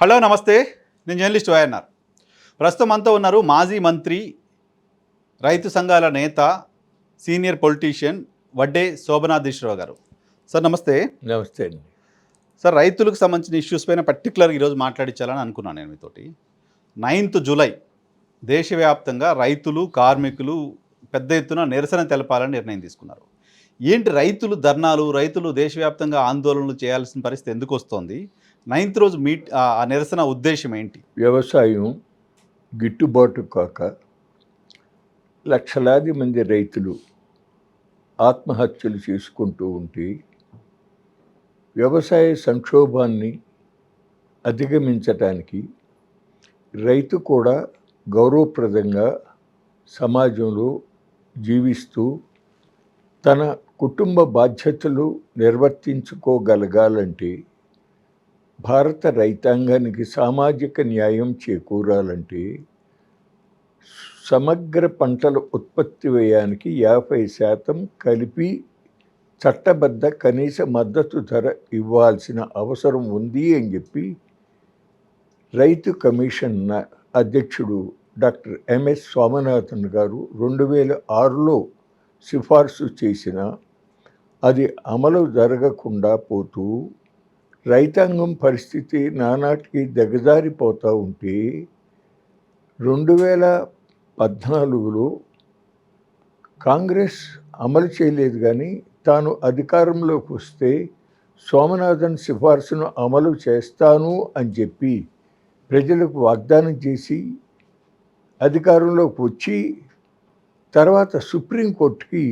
Hello నమస్తే, నేను journalist YNR. ప్రస్తుతం మనతో ఉన్నారు మాజీ మంత్రి, రైతు సంఘాల నేత, సీనియర్ పొలిటీషియన్ వడ్డే శోభనాధీశ్వరరావు గారు. సార్ నమస్తే. నమస్తే అండి. సార్, రైతులకు సంబంధించిన ఇష్యూస్ పైన పర్టికులర్గా ఈరోజు మాట్లాడించాలని అనుకున్నాను నేను మీతోటి. 9th జూలై దేశవ్యాప్తంగా రైతులు, కార్మికులు పెద్ద ఎత్తున నిరసన తెలపాలని నిర్ణయం తీసుకున్నారు. ఏంటి రైతులు ధర్నాలు, రైతులు దేశవ్యాప్తంగా ఆందోళనలు చేయాల్సిన పరిస్థితి ఎందుకు వస్తోంది? 9th రోజు ఆ నిరసన ఉద్దేశం ఏంటి? వ్యవసాయం గిట్టుబాటు కాక లక్షలాది మంది రైతులు ఆత్మహత్యలు చేసుకుంటూ ఉంటే వ్యవసాయ సంక్షోభాన్ని అధిగమించటానికి రైతు కూడా గౌరవప్రదంగా సమాజంలో జీవిస్తూ తన కుటుంబ బాధ్యతలు నిర్వర్తించుకోగలగాలంటే, భారత రైతాంగానికి సామాజిక న్యాయం చేకూరాలంటే సమగ్ర పంటల ఉత్పత్తి వ్యయానికి 50% కలిపి చట్టబద్ధ కనీస మద్దతు ధర ఇవ్వాల్సిన అవసరం ఉంది అని చెప్పి రైతు కమిషన్ అధ్యక్షుడు డాక్టర్ ఎంఎస్ స్వామినాథన్ గారు 2006లో సిఫార్సు చేసిన అది అమలు జరగకుండా పోతూ రైతాంగం పరిస్థితి నానాటికి దిగజారిపోతూ ఉంటే 2014లో కాంగ్రెస్ అమలు చేయలేదు. కానీ తాను అధికారంలోకి వస్తే స్వామినాథన్ సిఫార్సును అమలు చేస్తాను అని చెప్పి ప్రజలకు వాగ్దానం చేసి అధికారంలోకి వచ్చి తర్వాత సుప్రీంకోర్టుకి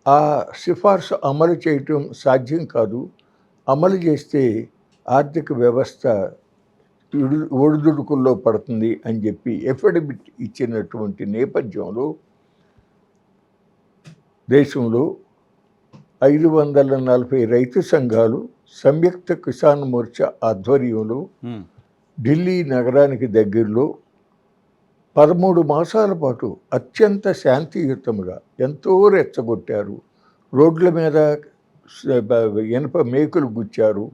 ఆ సిఫార్సు అమలు చేయటం సాధ్యం కాదు, అమలు చేస్తే ఆర్థిక వ్యవస్థ ఒడిదుడుకుల్లో పడుతుంది అని చెప్పి ఎఫిడవిట్ ఇచ్చినటువంటి నేపథ్యంలో దేశంలో 540 రైతు సంఘాలు సంయుక్త కిసాన్ మోర్చా ఆధ్వర్యంలో ఢిల్లీ నగరానికి దగ్గరలో 13 మాసాల పాటు అత్యంత శాంతియుతంగా ఎంతో రెచ్చగొట్టారు. రోడ్ల మీద ఇనప మేకులు గుచ్చారు,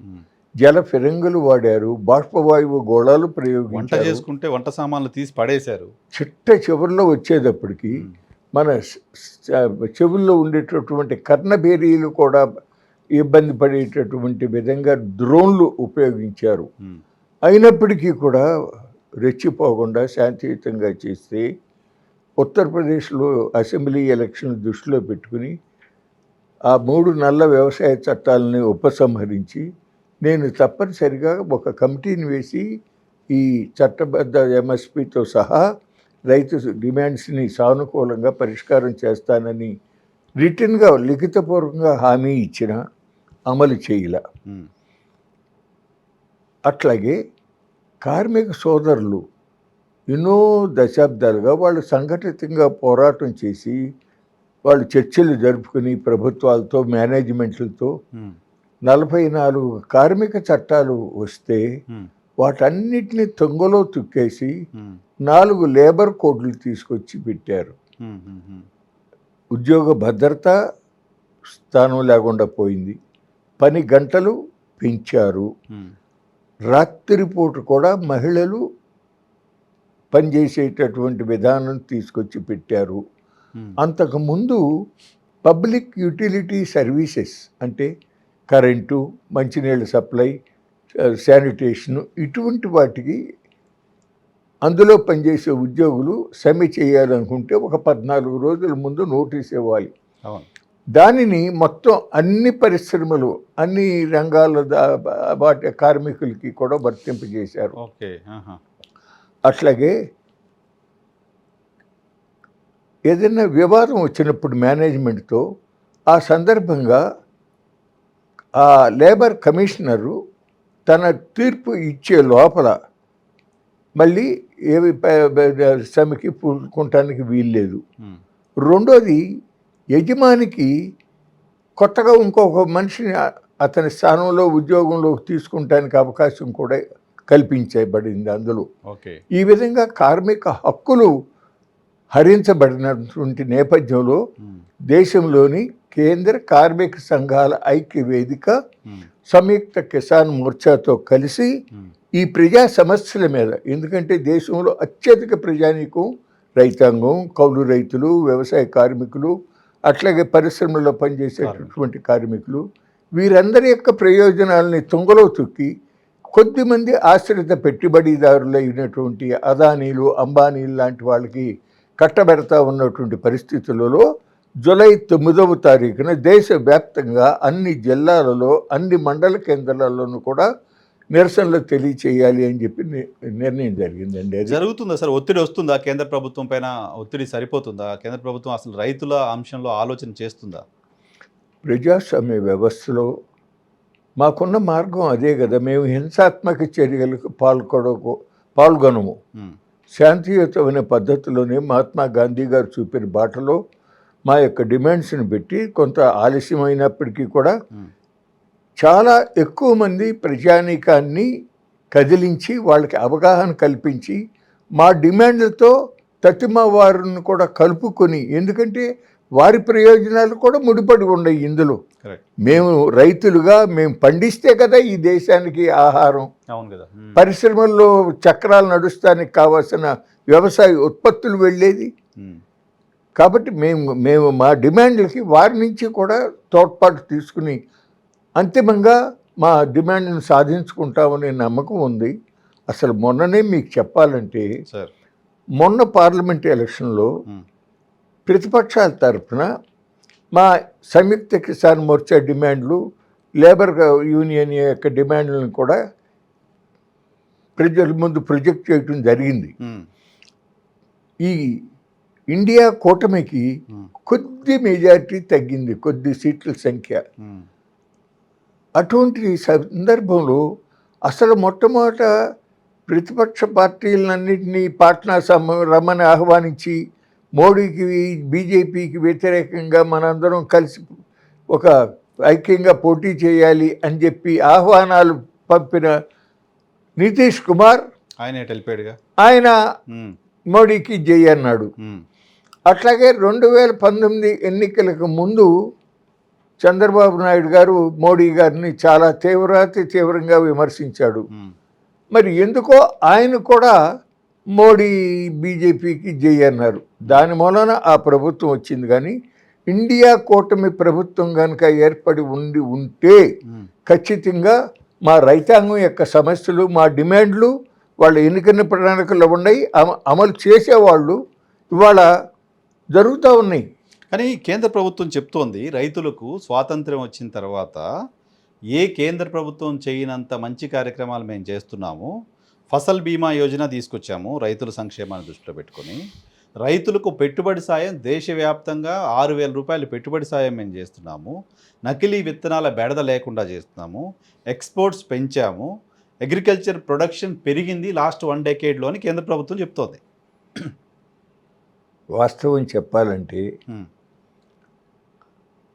జల ఫిరంగులు వాడారు, బాష్పవాయువు గోళాలు ప్రయోగించారు, చేసుకుంటే వంట సామాన్లు తీసి పడేశారు. చిట్ట చివరిలో వచ్చేటప్పటికి మన చెవుల్లో ఉండేటటువంటి కర్ణబేరీలు కూడా ఇబ్బంది పడేటటువంటి విధంగా డ్రోన్లు ఉపయోగించారు. అయినప్పటికీ కూడా రెచ్చిపోకుండా శాంతియుతంగా చేస్తే ఉత్తరప్రదేశ్లో అసెంబ్లీ ఎలక్షన్ దృష్టిలో పెట్టుకుని ఆ 3 నల్ల వ్యవసాయ చట్టాలని ఉపసంహరించి నేను తప్పనిసరిగా ఒక కమిటీని వేసి ఈ చట్టబద్ధ ఎంఎస్పితో సహా రైతు డిమాండ్స్ని సానుకూలంగా పరిష్కారం చేస్తానని రిటర్న్గా లిఖితపూర్వకంగా హామీ ఇచ్చిన అమలు చేయలే. అట్లాగే కార్మిక సోదరులు ఎన్నో దశాబ్దాలుగా వాళ్ళు సంఘటితంగా పోరాటం చేసి వాళ్ళు చర్చలు జరుపుకుని ప్రభుత్వాలతో, మేనేజ్మెంట్లతో 44 కార్మిక చట్టాలు వస్తే వాటన్నిటిని తొంగలో తుక్కేసి 4 లేబర్ కోడ్లు తీసుకొచ్చి పెట్టారు. ఉద్యోగ భద్రత స్థానం లేకుండా పోయింది, పని గంటలు పెంచారు, రాత్రిపూట కూడా మహిళలు పనిచేసేటటువంటి విధానం తీసుకొచ్చి పెట్టారు. అంతకుముందు పబ్లిక్ యూటిలిటీ సర్వీసెస్ అంటే కరెంటు, మంచినీళ్ళ సప్లై, శానిటేషను, ఇటువంటి వాటికి అందులో పనిచేసే ఉద్యోగులు సమ్మె చేయాలనుకుంటే ఒక 14 రోజుల ముందు నోటీస్ ఇవ్వాలి. దానిని మొత్తం అన్ని పరిశ్రమలు, అన్ని రంగాల వాటి కార్మికులకి కూడా వర్తింపజేశారు. అట్లాగే ఏదైనా వివాదం వచ్చినప్పుడు మేనేజ్మెంట్తో ఆ సందర్భంగా ఆ లేబర్ కమిషనరు తన తీర్పు ఇచ్చే లోపల మళ్ళీ ఏవి సమ్మెకి పూనుకోవటానికి వీల్లేదు. రెండోది, యజమానికి కొత్తగా ఇంకొక మనిషిని అతని స్థానంలో ఉద్యోగంలోకి తీసుకుంటానికి అవకాశం కూడా కల్పించబడింది అందులో. ఈ విధంగా కార్మిక హక్కులు హరించబడినటువంటి నేపథ్యంలో దేశంలోని కేంద్ర కార్మిక సంఘాల ఐక్య వేదిక సంయుక్త కిసాన్ మోర్చాతో కలిసి ఈ ప్రజా సమస్యల మీద, ఎందుకంటే దేశంలో అత్యధిక ప్రజానీకం రైతాంగం, కౌలు రైతులు, వ్యవసాయ కార్మికులు, అట్లాగే పరిశ్రమల్లో పనిచేసేటటువంటి కార్మికులు, వీరందరి యొక్క ప్రయోజనాలని తుంగలో తొక్కి కొద్దిమంది ఆశ్రిత పెట్టుబడిదారులు అయినటువంటి అదానీలు, అంబానీలు లాంటి వాళ్ళకి కట్టబెడతా ఉన్నటువంటి పరిస్థితులలో జూలై 9వ తారీఖున దేశవ్యాప్తంగా అన్ని జిల్లాలలో, అన్ని మండల కేంద్రాలలోనూ కూడా నిరసనలు తెలియచేయాలి అని చెప్పి నిర్ణయం జరిగిందండి. అది జరుగుతుందా సార్? ఒత్తిడి వస్తుందా కేంద్ర ప్రభుత్వం పైన? ఒత్తిడి సరిపోతుందా? కేంద్ర ప్రభుత్వం అసలు రైతుల అంశంలో ఆలోచన చేస్తుందా? ప్రజాస్వామ్య వ్యవస్థలో మాకున్న మార్గం అదే కదా. మేము హింసాత్మక చర్యలకు పాల్గొనము. శాంతియుతమైన పద్ధతిలోనే మహాత్మా గాంధీ గారు చూపిన బాటలో మా యొక్క డిమాండ్స్ని పెట్టి కొంత ఆలస్యమైనప్పటికీ కూడా చాలా ఎక్కువ మంది ప్రజానీకాన్ని కదిలించి వాళ్ళకి అవగాహన కల్పించి మా డిమాండ్లతో తతిమ వారిని కూడా కలుపుకొని, ఎందుకంటే వారి ప్రయోజనాలు కూడా ముడిపడి ఉన్నాయి ఇందులో. మేము రైతులుగా మేము పండిస్తే కదా ఈ దేశానికి ఆహారం, అవును కదా, పరిశ్రమల్లో చక్రాలు నడుస్తానికి కావాల్సిన వ్యవసాయ ఉత్పత్తులు వెళ్ళేది. కాబట్టి మేము మా డిమాండ్లకి వారి నుంచి కూడా తోడ్పాటు తీసుకుని అంతిమంగా మా డిమాండ్ని సాధించుకుంటామనే నమ్మకం ఉంది. అసలు మొన్ననే మీకు చెప్పాలంటే, మొన్న పార్లమెంట్ ఎలక్షన్లో ప్రతిపక్షాల తరఫున మా సంయుక్త కిసాన్ మోర్చా డిమాండ్లు, లేబర్ యూనియన్ యొక్క డిమాండ్లను కూడా ప్రజల ముందు ప్రొజెక్ట్ చేయడం జరిగింది. ఈ ఇండియా కూటమికి కొద్ది మెజారిటీ తగ్గింది, కొద్ది సీట్ల సంఖ్య. అటువంటి సందర్భంలో అసలు మొట్టమొదట ప్రతిపక్ష పార్టీలన్నింటినీ పాట్నా రమ్మని ఆహ్వానించి మోడీకి, బీజేపీకి వ్యతిరేకంగా మనందరం కలిసి ఒక ఐక్యంగా పోటీ చేయాలి అని చెప్పి ఆహ్వానాలు పంపిన నితీష్ కుమార్ ఆయన మోడీకి జై అన్నాడు. అట్లాగే 2019 ఎన్నికలకు ముందు చంద్రబాబు నాయుడు గారు మోడీ గారిని చాలా తీవ్రంగా విమర్శించాడు. మరి ఎందుకో ఆయన కూడా మోడీ బీజేపీకి జై అన్నారు. దాని మూలన ఆ ప్రభుత్వం వచ్చింది. కానీ ఇండియా కూటమి ప్రభుత్వం కనుక ఏర్పడి ఉంటే ఖచ్చితంగా మా రైతాంగం యొక్క సమస్యలు, మా డిమాండ్లు వాళ్ళ ఎన్నికల ప్రణాళికల్లో ఉన్నాయి, అమలు చేసేవాళ్ళు ఇవాళ జరుగుతూ ఉన్నాయి. కానీ కేంద్ర ప్రభుత్వం చెప్తోంది రైతులకు స్వాతంత్ర్యం వచ్చిన తర్వాత ఏ కేంద్ర ప్రభుత్వం చేయనంత మంచి కార్యక్రమాలు మేము చేస్తున్నాము. ఫసల్ బీమా యోజన తీసుకొచ్చాము రైతుల సంక్షేమాన్ని దృష్టిలో పెట్టుకొని. రైతులకు పెట్టుబడి సాయం దేశవ్యాప్తంగా 6,000 రూపాయలు పెట్టుబడి సాయం మేము చేస్తున్నాము. నకిలీ విత్తనాల బెడద లేకుండా చేస్తున్నాము. ఎక్స్పోర్ట్స్ పెంచాము. అగ్రికల్చర్ ప్రొడక్షన్ పెరిగింది లాస్ట్ 1 decade అని కేంద్ర ప్రభుత్వం చెప్తోంది. వాస్తవం చెప్పాలంటే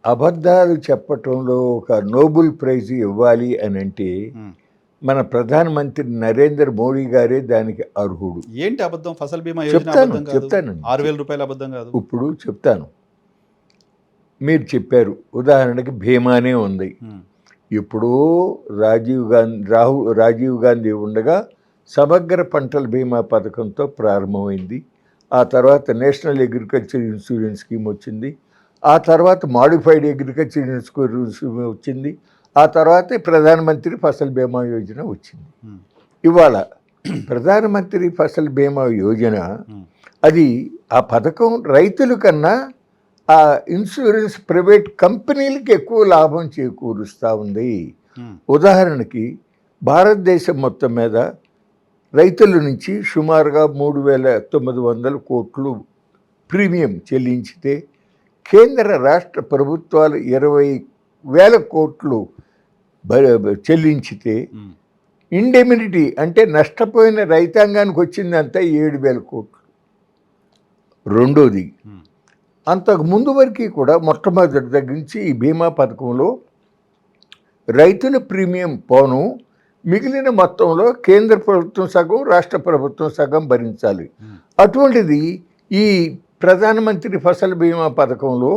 అబద్ధాలు చెప్పటంలో ఒక నోబెల్ ప్రైజ్ ఇవ్వాలి అని అంటే మన ప్రధానమంత్రి నరేంద్ర మోడీ గారే దానికి అర్హుడు. ఏంటి అబద్ధం? ఫసల్ బీమా యోజన చెప్తాను 6,000 రూపాయలు అబద్ధం కాదు. ఇప్పుడు చెప్తాను. మీరు చెప్పారు, ఉదాహరణకి బీమానే ఉంది. ఇప్పుడు రాజీవ్ గాంధీ ఉండగా సమగ్ర పంటల బీమా పథకంతో ప్రారంభమైంది. ఆ తర్వాత నేషనల్ అగ్రికల్చర్ ఇన్సూరెన్స్ స్కీమ్ వచ్చింది. ఆ తర్వాత మాడిఫైడ్ అగ్రికల్చర్ ఇన్సూరెన్స్ స్కీమ్ వచ్చింది. ఆ తర్వాత ప్రధానమంత్రి ఫసల్ బీమా యోజన వచ్చింది. ఇవాళ ప్రధానమంత్రి ఫసల్ బీమా యోజన అది ఆ పథకం రైతుల కన్నా ఆ ఇన్సూరెన్స్ ప్రైవేట్ కంపెనీలకి ఎక్కువ లాభం చేకూరుస్తూ ఉంది. ఉదాహరణకి భారతదేశం మొత్తం మీద రైతుల నుంచి సుమారుగా 3,900 కోట్లు ప్రీమియం చెల్లించితే కేంద్ర రాష్ట్ర ప్రభుత్వాలు 20,000 కోట్లు చెల్లించితే ఇండెమినిటీ అంటే నష్టపోయిన రైతాంగానికి వచ్చిందంతా 7,000 కోట్లు. రెండోది, అంతకు ముందు వరకు కూడా మొట్టమొదటి దగ్గర నుంచి ఈ బీమా పథకంలో రైతుల ప్రీమియం పోను, మిగిలిన మొత్తంలో కేంద్ర ప్రభుత్వం సగం, రాష్ట్ర ప్రభుత్వం సగం భరించాలి. అటువంటిది ఈ ప్రధానమంత్రి ఫసల్ బీమా పథకంలో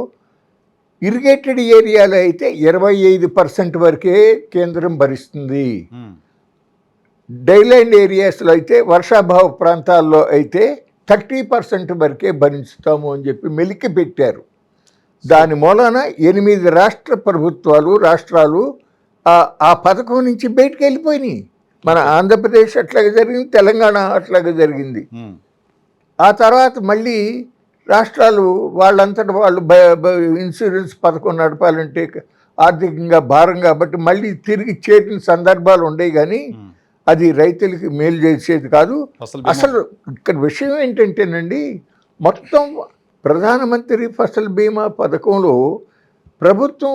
ఇరిగేటెడ్ ఏరియాలో అయితే 25% వరకే కేంద్రం భరిస్తుంది. డైలాండ్ ఏరియాస్లో అయితే వర్షాభావ ప్రాంతాల్లో అయితే 30% వరకే భరించుతాము అని చెప్పి మెలికి పెట్టారు. దాని మూలాన 8 రాష్ట్రాలు ఆ పథకం నుంచి బయటకు వెళ్ళిపోయినాయి. మన ఆంధ్రప్రదేశ్ అట్లాగే జరిగింది, తెలంగాణ అట్లాగే జరిగింది. ఆ తర్వాత మళ్ళీ రాష్ట్రాలు వాళ్ళంతటా వాళ్ళు ఇన్సూరెన్స్ పథకం నడపాలంటే ఆర్థికంగా భారం కాబట్టి మళ్ళీ తిరిగి చేరిన సందర్భాలు ఉండేవి, కానీ అది రైతులకి మేలు చేసేది కాదు. అసలు ఇక్కడ విషయం ఏంటంటేనండి, మొత్తం ప్రధానమంత్రి ఫసల్ బీమా పథకంలో ప్రభుత్వం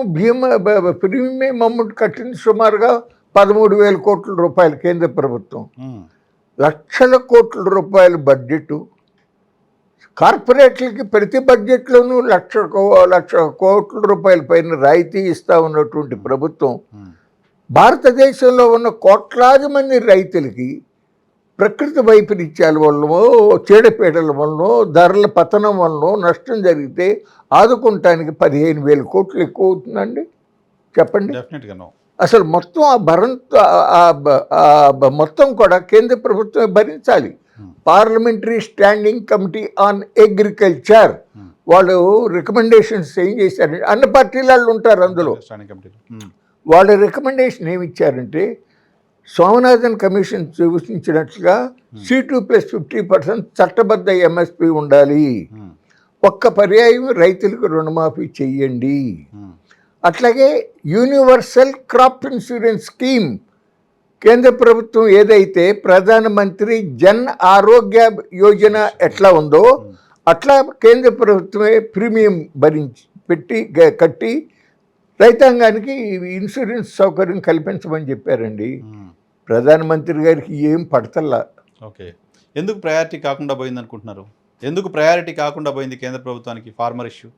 ప్రీమియం అమౌంట్ కట్టింది సుమారుగా 13,000 కోట్ల రూపాయలు. కేంద్ర ప్రభుత్వం లక్షల కోట్ల రూపాయల బడ్జెట్, కార్పొరేట్లకి ప్రతి బడ్జెట్లోనూ లక్ష కోట్ల రూపాయల పైన రాయితీ ఇస్తూ ఉన్నటువంటి ప్రభుత్వం భారతదేశంలో ఉన్న కోట్లాది మంది రైతులకి ప్రకృతి వైపరీత్యాల వల్లనో, చీడపీడల వల్లనో, ధరల పతనం వల్లనో నష్టం జరిగితే ఆదుకుంటానికి 15,000 కోట్లు ఎక్కువ అవుతుందండి, చెప్పండి. అసలు మొత్తం మొత్తం కూడా కేంద్ర ప్రభుత్వమే భరించాలి. Parliamentary standing committee on agriculture వాళ్ళు రికమెండేషన్స్ ఏం చేశారంటే, అన్ని పార్టీల వాళ్ళు ఉంటారు అందులో. వాళ్ళ రికమెండేషన్ ఏమి ఇచ్చారంటే, స్వామినాథన్ కమిషన్ సూచించినట్లుగా C2+50% చట్టబద్ధ MSP ఉండాలి. ఒక్క పర్యాయం రైతులకు రుణమాఫీ చెయ్యండి. అట్లాగే యూనివర్సల్ క్రాప్ ఇన్సూరెన్స్ స్కీమ్, కేంద్ర ప్రభుత్వం ఏదైతే ప్రధానమంత్రి జన్ ఆరోగ్య యోజన ఎట్లా ఉందో అట్లా కేంద్ర ప్రభుత్వమే ప్రీమియం కట్టి రైతాంగానికి ఇన్సూరెన్స్ సౌకర్యం కల్పించమని చెప్పారండి. ప్రధానమంత్రి గారికి ఏం పడతల్లా. ఓకే, ఎందుకు ప్రయారిటీ కాకుండా పోయింది అనుకుంటున్నారు? ఎందుకు ప్రయారిటీ కాకుండా పోయింది కేంద్ర ప్రభుత్వానికి ఫార్మర్ ఇష్యూ?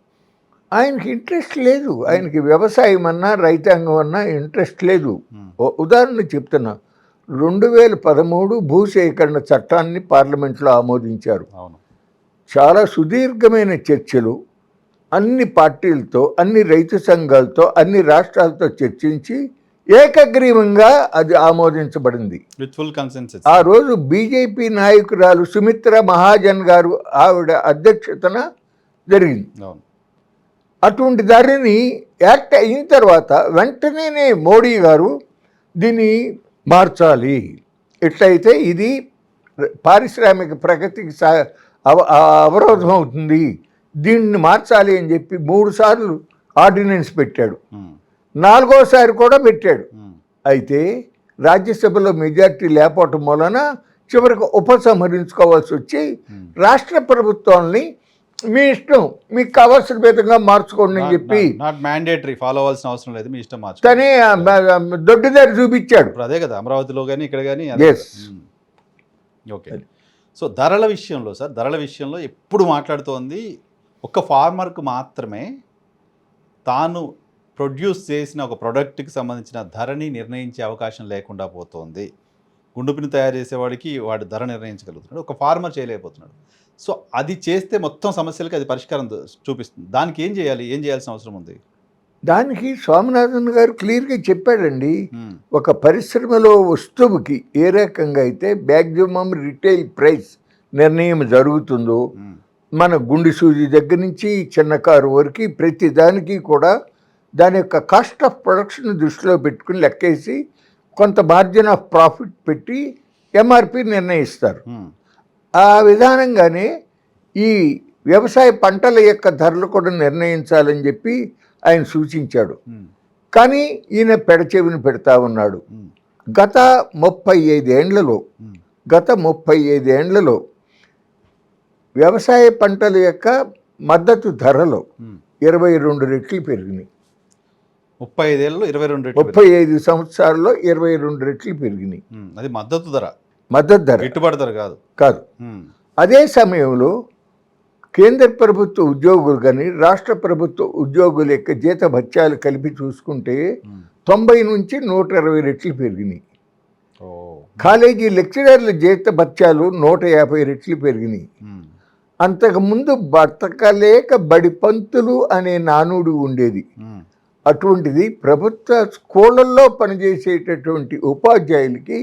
ఆయనకి ఇంట్రెస్ట్ లేదు. ఆయనకి వ్యవసాయం అన్నా రైతాంగం అన్నా ఇంట్రెస్ట్ లేదు. ఉదాహరణ చెప్తున్నా, 2013 భూసేకరణ చట్టాన్ని పార్లమెంట్లో ఆమోదించారు. చాలా సుదీర్ఘమైన చర్చలు అన్ని పార్టీలతో, అన్ని రైతు సంఘాలతో, అన్ని రాష్ట్రాలతో చర్చించి ఏకగ్రీవంగా అది ఆమోదించబడింది. ఆ రోజు బీజేపీ నాయకురాలు సుమిత్రా మహాజన్ గారు ఆవిడ అధ్యక్షతన జరిగింది. అటువంటి దానిని యాక్ట్ అయిన తర్వాత వెంటనే మోడీ గారు దీన్ని మార్చాలి, ఎట్లయితే ఇది పారిశ్రామిక ప్రగతికి అవరోధం అవుతుంది, దీన్ని మార్చాలి అని చెప్పి 3 సార్లు ఆర్డినెన్స్ పెట్టాడు. 4వసారి కూడా పెట్టాడు. అయితే రాజ్యసభలో మెజార్టీ లేకపోవటం వలన చివరికి ఉపసంహరించుకోవాల్సి వచ్చి రాష్ట్ర ప్రభుత్వాన్ని మీ ఇష్టం, మీకు కావాల్సిన విధంగా మార్చుకోండి అని చెప్పి ఫాలో అవ్వాల్సిన అవసరం లేదు, మీ ఇష్టం కానీ దొడ్డిదారి చూపించాడు. అదే కదా అమరావతిలో కానీ ఇక్కడ కానీ. ఓకే, సో ధరల విషయంలో ఎప్పుడు మాట్లాడుతోంది ఒక ఫార్మర్కు మాత్రమే తాను ప్రొడ్యూస్ చేసిన ఒక ప్రోడక్ట్కి సంబంధించిన ధరని నిర్ణయించే అవకాశం లేకుండా పోతుంది. గుండుపిని తయారు చేసేవాడికి వాడు ధర నిర్ణయించగలుగుతున్నాడు, ఒక ఫార్మర్ చేయలేకపోతున్నాడు. సో అది చేస్తే మొత్తం సమస్యలకి అది పరిష్కారం చూపిస్తుంది. దానికి ఏం చేయాల్సిన అవసరం ఉంది? దానికి స్వామినాథన్ గారు క్లియర్గా చెప్పాడండి. ఒక పరిశ్రమలో వస్తువుకి ఏ రకంగా అయితే మ్యాక్సిమం రిటైల్ ప్రైస్ నిర్ణయం జరుగుతుందో, మన గుండె సూజీ దగ్గర నుంచి చిన్న కారు వరకు ప్రతి దానికి కూడా దాని యొక్క కాస్ట్ ఆఫ్ ప్రొడక్షన్ దృష్టిలో పెట్టుకుని లెక్కేసి కొంత మార్జిన్ ఆఫ్ ప్రాఫిట్ పెట్టి MRP నిర్ణయిస్తారు. ఆ విధానంగానే ఈ వ్యవసాయ పంటల యొక్క ధరలు కూడా నిర్ణయించాలని చెప్పి ఆయన సూచించాడు. కానీ ఈయన పెడచెవిని పెడతా ఉన్నాడు. గత 35 ఏండ్లలో వ్యవసాయ పంటల యొక్క మద్దతు ధరలో 22 రెట్లు పెరిగినాయి. 35 సంవత్సరాల్లో 22 రెట్లు పెరిగినాయి. అది మద్దతు ధర, గిట్టుబాటు ధర కాదు. అదే సమయంలో కేంద్ర ప్రభుత్వ ఉద్యోగులు కానీ రాష్ట్ర ప్రభుత్వ ఉద్యోగుల యొక్క జీత భత్యాలు కలిపి చూసుకుంటే 90 నుంచి 120 రెట్లు పెరిగినాయి. కాలేజీ లెక్చరర్ల జీత భత్యాలు 150 రెట్లు పెరిగినాయి. అంతకుముందు బతకలేక బడి పంతులు అనే నానుడు ఉండేది. అటువంటిది ప్రభుత్వ స్కూళ్ళల్లో పనిచేసేటటువంటి ఉపాధ్యాయులకి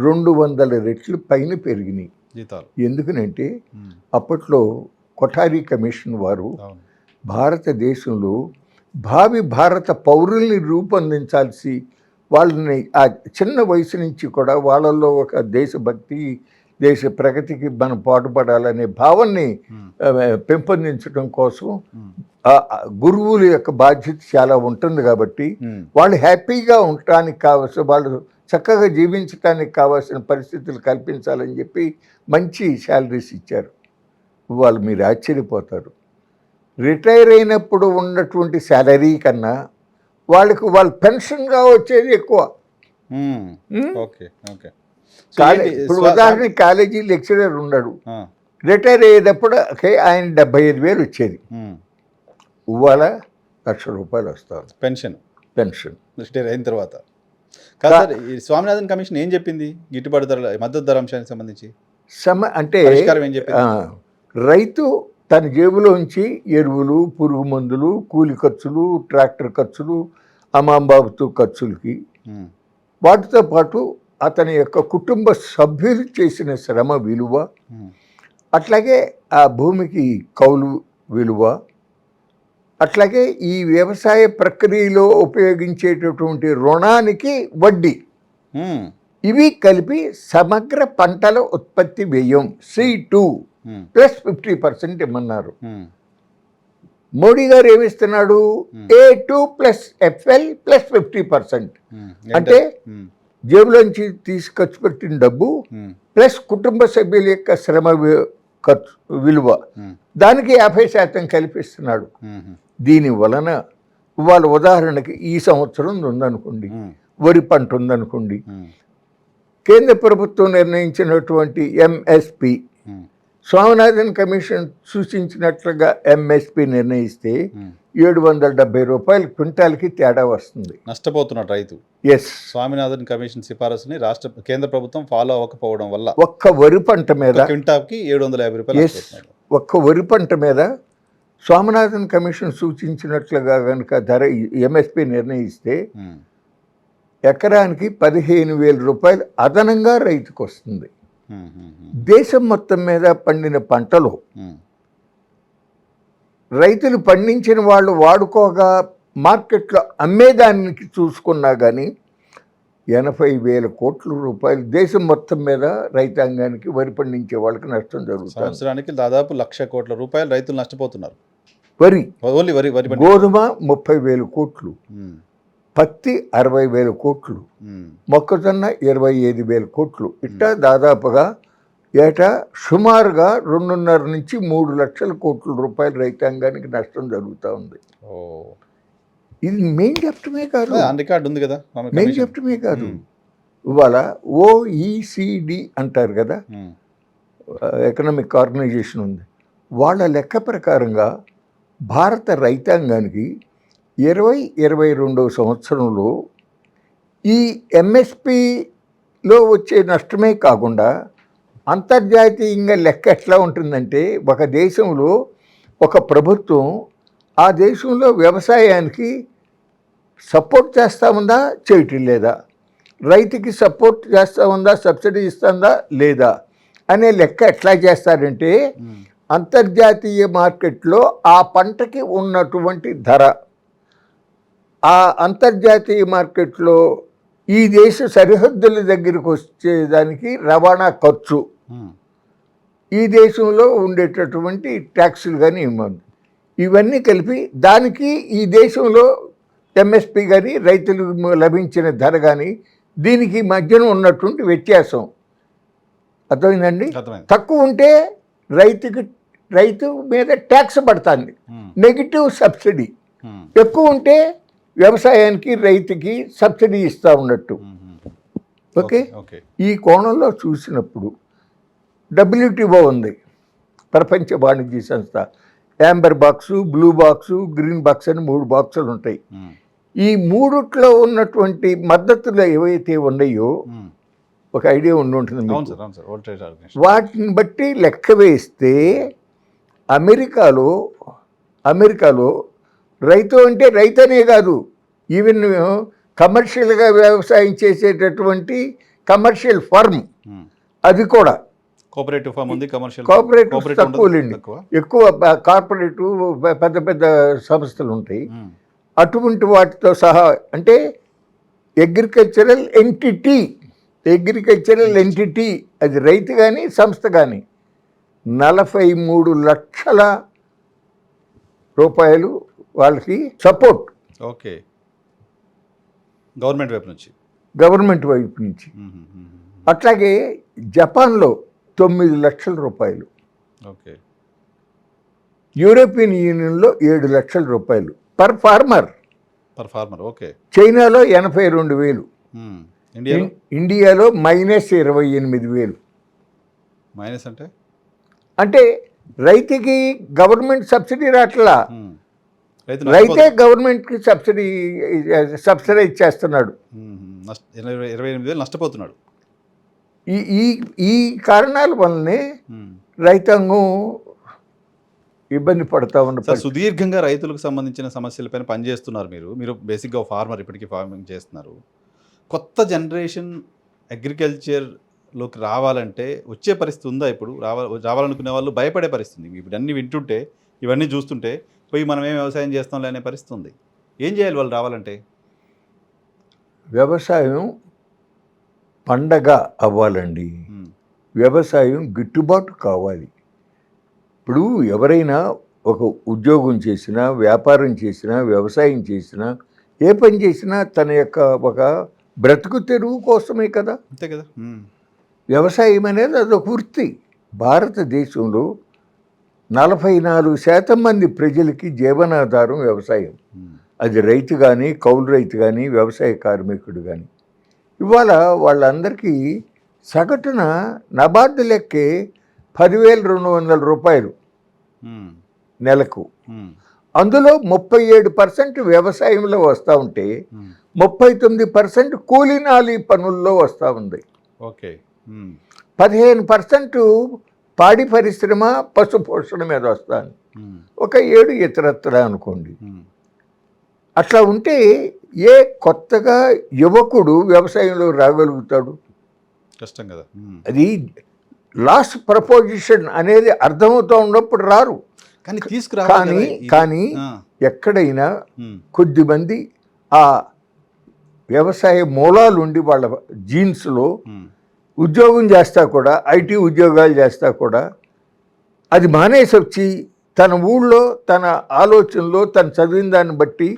200 రెట్లు పైన పెరిగినాయి. జీతాలు. ఎందుకనంటే అప్పట్లో కొఠారీ కమిషన్ వారు అవును. భారతదేశంలో భావి భారత పౌరుల్ని రూపొందించాల్సి వాళ్ళని ఆ చిన్న వయసు నుంచి కూడా వాళ్ళల్లో ఒక దేశభక్తి, దేశ ప్రగతికి మనం పాటుపడాలనే భావాన్ని పెంపొందించడం కోసం గురువుల యొక్క బాధ్యత చాలా ఉంటుంది. కాబట్టి వాళ్ళు హ్యాపీగా ఉండటానికి కావాల్సిన, వాళ్ళు చక్కగా జీవించడానికి కావాల్సిన పరిస్థితులు కల్పించాలని చెప్పి మంచి శాలరీస్ ఇచ్చారు. వాళ్ళు మీరు ఆశ్చర్యపోతారు, రిటైర్ అయినప్పుడు ఉన్నటువంటి శాలరీ కన్నా వాళ్ళ పెన్షన్గా వచ్చేది ఎక్కువ. Okay okay. ఇప్పుడు ఉదాహరణకి కాలేజీ లెక్చరర్ ఉన్నాడు, రిటైర్ అయ్యేటప్పుడు ఆయన 75,000 వచ్చేది, ఇవాళ ₹1,00,000 వస్తారు పెన్షన్. రిటైర్ అయిన తర్వాత. కాదు సార్, ఈ స్వామినాథన్ కమిషన్ ఏం చెప్పింది గిట్టుబాటు ధర, మద్దతు ధర అంశానికి సంబంధించి? అంటే ఏం చెప్పింది? రైతు తన జేబులోంచి ఎరువులు, పురుగు మందులు, కూలి ఖర్చులు, ట్రాక్టర్ ఖర్చులు, అమ్మాంబాబుతూ ఖర్చులకి, వాటితో పాటు అతని యొక్క కుటుంబ సభ్యులు చేసిన శ్రమ విలువ, అట్లాగే ఆ భూమికి కౌలు విలువ, అట్లాగే ఈ వ్యవసాయ ప్రక్రియలో ఉపయోగించేటటువంటి రుణానికి వడ్డీ, ఇవి కలిపి సమగ్ర పంటల ఉత్పత్తి వ్యయం C2 ప్లస్ 50% ఇమ్మన్నారు. మోడీ గారు ఏమిస్తున్నాడు? A2 plus FL plus 50%. అంటే జేబులోంచి తీసి ఖర్చు పెట్టిన డబ్బు ప్లస్ కుటుంబ సభ్యుల యొక్క శ్రమ విలువ, దానికి 50% కల్పిస్తున్నాడు. దీని వలన వాళ్ళ ఉదాహరణకి ఈ సంవత్సరం ఉందనుకోండి, వరి పంట ఉందనుకోండి, కేంద్ర ప్రభుత్వం నిర్ణయించినటువంటి MSP, స్వామినాథన్ కమిషన్ సూచించినట్లుగా MSP నిర్ణయిస్తే ₹770 క్వింటాల్కి తేడా వస్తుంది. నష్టపోతున్నాడు రైతు. ఎస్, స్వామినాథన్ కమిషన్ సిఫారసుని కేంద్ర ప్రభుత్వం ఫాలో అవ్వకపోవడం వల్ల ఒక్క వరి పంట మీద క్వింటాల్కి ₹750. ఒక్క వరి పంట మీద స్వామినాథన్ కమిషన్ సూచించినట్లుగా కనుక ధర MSP నిర్ణయిస్తే ఎకరానికి ₹15,000 అదనంగా రైతుకు వస్తుంది. దేశం మొత్తం మీద పండిన పంటలో రైతులు పండించిన వాళ్ళు వాడుకోగా మార్కెట్లో అమ్మేదానికి చూసుకున్నా కానీ ₹80,000 కోట్ల దేశం మొత్తం మీద రైతాంగానికి వరి పండించే వాళ్ళకి నష్టం జరుగుతుంది. సంవత్సరానికి దాదాపు ₹1,00,000 కోట్ల రైతులు నష్టపోతున్నారు. వరి, గోధుమ 30,000 కోట్లు, పత్తి 60,000 కోట్లు, మొక్కజొన్న 25,000 కోట్లు, ఇట్టా దాదాపుగా ఏటా సుమారుగా 2.5 నుంచి 3 లక్షల కోట్ల రైతాంగానికి నష్టం జరుగుతూ ఉంది. ఇది మేము చెప్పటమే కాదు, ఉంది కదా, మేము చెప్పటమే కాదు, ఇవాళ OECD అంటారు కదా, ఎకనామిక్ ఆర్గనైజేషన్ ఉంది, వాళ్ళ లెక్క ప్రకారంగా భారత రైతాంగానికి 2022 సంవత్సరంలో ఈ MSPలో వచ్చే నష్టమే కాకుండా అంతర్జాతీయంగా లెక్క ఎట్లా ఉంటుందంటే, ఒక దేశంలో ఒక ప్రభుత్వం ఆ దేశంలో వ్యవసాయానికి సపోర్ట్ చేస్తూ ఉందా, చేయటం లేదా, రైతుకి సపోర్ట్ చేస్తూ ఉందా, సబ్సిడీ ఇస్తుందా లేదా అనే లెక్క ఎట్లా చేస్తారంటే, అంతర్జాతీయ మార్కెట్లో ఆ పంటకి ఉన్నటువంటి ధర, ఆ అంతర్జాతీయ మార్కెట్లో ఈ దేశ సరిహద్దుల దగ్గరికి వచ్చేదానికి రవాణా ఖర్చు, ఈ దేశంలో ఉండేటటువంటి ట్యాక్సులు కానీ ఇవన్నీ కలిపి దానికి ఈ దేశంలో MSP కానీ రైతులకు లభించిన ధర కానీ దీనికి మధ్యన ఉన్నటువంటి వ్యత్యాసం అర్థమైందండి. తక్కువ ఉంటే రైతు మీద ట్యాక్స్ పడుతుంది, నెగిటివ్ సబ్సిడీ. ఎక్కువ ఉంటే వ్యవసాయానికి రైతుకి సబ్సిడీ ఇస్తూ ఉన్నట్టు. ఓకే, ఈ కోణంలో చూసినప్పుడు WTO ఉంది, ప్రపంచ వాణిజ్య సంస్థ. Amber box, blue box, green box అని 3 బాక్సులు ఉంటాయి. ఈ మూడిట్లో ఉన్నటువంటి మద్దతులు ఏవైతే ఉన్నాయో ఒక ఐడియా ఉంటుంది. వాటిని బట్టి లెక్క వేస్తే అమెరికాలో రైతు అంటే రైతనే కాదు, ఈవెన్ కమర్షియల్గా వ్యవసాయం చేసేటటువంటి కమర్షియల్ ఫర్మ్, అది కూడా కోఆపరేటివ్ ఫామ్ ఉంది, కమర్షియల్ కోఆపరేటివ్ తక్కువలేండి, ఎక్కువ కార్పొరేటివ్ పెద్ద పెద్ద సంస్థలు ఉంటాయి. అటువంటి వాటితో సహా అంటే అగ్రికల్చరల్ ఎంటిటీ అది రైతు కానీ సంస్థ కానీ 43 లక్షల రూపాయలు వాళ్ళకి సపోర్ట్. ఓకే, గవర్నమెంట్ వైపు నుంచి. అట్లాగే జపాన్లో 9 లక్షల రూపాయలు, ఓకే, యూరోపియన్ యూనియన్లో 7 లక్షల రూపాయలు పర్ ఫార్మర్. ఓకే. చైనాలో 82,000, ఇండియాలో -28,000. మైనస్ అంటే రైతుకి గవర్నమెంట్ సబ్సిడీ రాట్లా, రైతే గవర్నమెంట్కి సబ్సిడైజ్ చేస్తున్నాడు. 28,000 నష్టపోతున్నాడు. ఈ కారణాల వల్లనే రైతాంగం ఇబ్బంది పడతా ఉన్నారు. సుదీర్ఘంగా రైతులకు సంబంధించిన సమస్యలపైన పనిచేస్తున్నారు మీరు బేసిక్గా ఫార్మర్, ఇప్పటికీ ఫార్మింగ్ చేస్తున్నారు. కొత్త జనరేషన్ అగ్రికల్చర్లోకి రావాలంటే వచ్చే పరిస్థితి ఉందా? ఇప్పుడు రావాలనుకునే వాళ్ళు భయపడే పరిస్థితి. ఇప్పుడు అన్నీ వింటుంటే, ఇవన్నీ చూస్తుంటే పోయి మనం ఏం వ్యవసాయం చేస్తాంలే అనే పరిస్థితి ఉంది. ఏం చేయాలి వాళ్ళు రావాలంటే? వ్యవసాయం పండగ అవ్వాలండి, వ్యవసాయం గిట్టుబాటు కావాలి. ఇప్పుడు ఎవరైనా ఒక ఉద్యోగం చేసినా, వ్యాపారం చేసినా, వ్యవసాయం చేసినా, ఏ పని చేసినా తన యొక్క ఒక బ్రతుకు తెరువు కోసమే కదా. అంతే కదా. వ్యవసాయం అనేది అదొక వృత్తి. భారతదేశంలో 44% మంది ప్రజలకి జీవనాధారం వ్యవసాయం. అది రైతు కానీ, కౌలు రైతు కానీ, వ్యవసాయ కార్మికుడు కానీ. ఇవాళ వాళ్ళందరికీ సగటున నబార్డు లెక్కే 10,200 రూపాయలు నెలకు. అందులో 37% వ్యవసాయంలో వస్తూ ఉంటే 39% కూలీనాలి పనుల్లో వస్తూ ఉంది. ఓకే, 15% పాడి పరిశ్రమ, పశు పోషణ మీద వస్తాను, ఒక 7 ఇతరత్ర అనుకోండి. అట్లా ఉంటే ఏ కొత్తగా యువకుడు వ్యవసాయంలో రాగలుగుతాడు? కష్టం కదా. అది లాస్ట్ ప్రపోజిషన్ అనేది అర్థమవుతూ ఉన్నప్పుడు రారు. కానీ ఎక్కడైనా కొద్దిమంది ఆ వ్యవసాయ మూలాలు ఉండి వాళ్ళ జీన్స్లో ఉద్యోగం చేస్తా కూడా, ఐటీ ఉద్యోగాలు చేస్తా కూడా అది మానేసి వచ్చి తన ఊళ్ళో తన ఆలోచనలో తను చదివిన దాన్ని బట్టి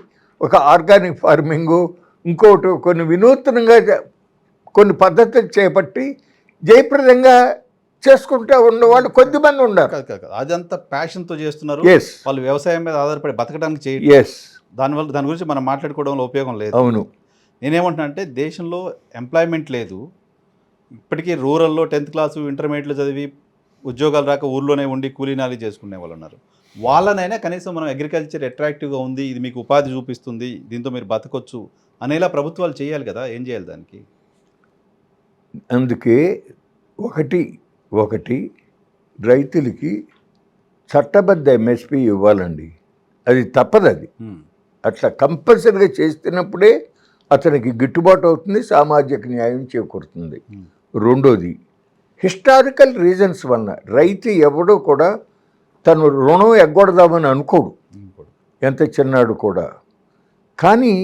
ఒక ఆర్గానిక్ ఫార్మింగు, ఇంకోటి కొన్ని వినూత్నంగా కొన్ని పద్ధతులు చేపట్టి జయప్రదంగా చేసుకుంటూ ఉన్నవాళ్ళు కొద్దిమంది ఉన్నారు. అదంతా ప్యాషన్తో చేస్తున్నారు. వాళ్ళు వ్యవసాయం మీద ఆధారపడి బతకడానికి చేయరు. దాని గురించి మనం మాట్లాడుకోవడంలో ఉపయోగం లేదు. అవును, నేనేమంటున్నా అంటే దేశంలో ఎంప్లాయ్మెంట్ లేదు. ఇప్పటికీ రూరల్లో 10th క్లాసు ఇంటర్మీడియట్లో చదివి ఉద్యోగాలు రాక ఊర్లోనే ఉండి కూలీనాలి చేసుకునే వాళ్ళు ఉన్నారు. వాళ్ళనైనా కనీసం మనం అగ్రికల్చర్ అట్రాక్టివ్గా ఉంది, ఇది మీకు ఉపాధి చూపిస్తుంది, దీంతో మీరు బతకొచ్చు అనేలా ప్రభుత్వాలు చేయాలి కదా. ఏం చేయాలి దానికి? అందుకే ఒకటి రైతులకి చట్టబద్ధ ఎంఎస్పి ఇవ్వాలండి. అది తప్పదు. అది అట్లా కంపల్సరీగా చేస్తున్నప్పుడే అతనికి గిట్టుబాటు అవుతుంది, సామాజిక న్యాయం చేకూరుతుంది. రెండోది, హిస్టారికల్ రీజన్స్ వలన రైతు ఎవడో కూడా తను రుణం ఎగ్గొడదామని అనుకోడు, ఎంత చిన్నాడు కూడా. కానీ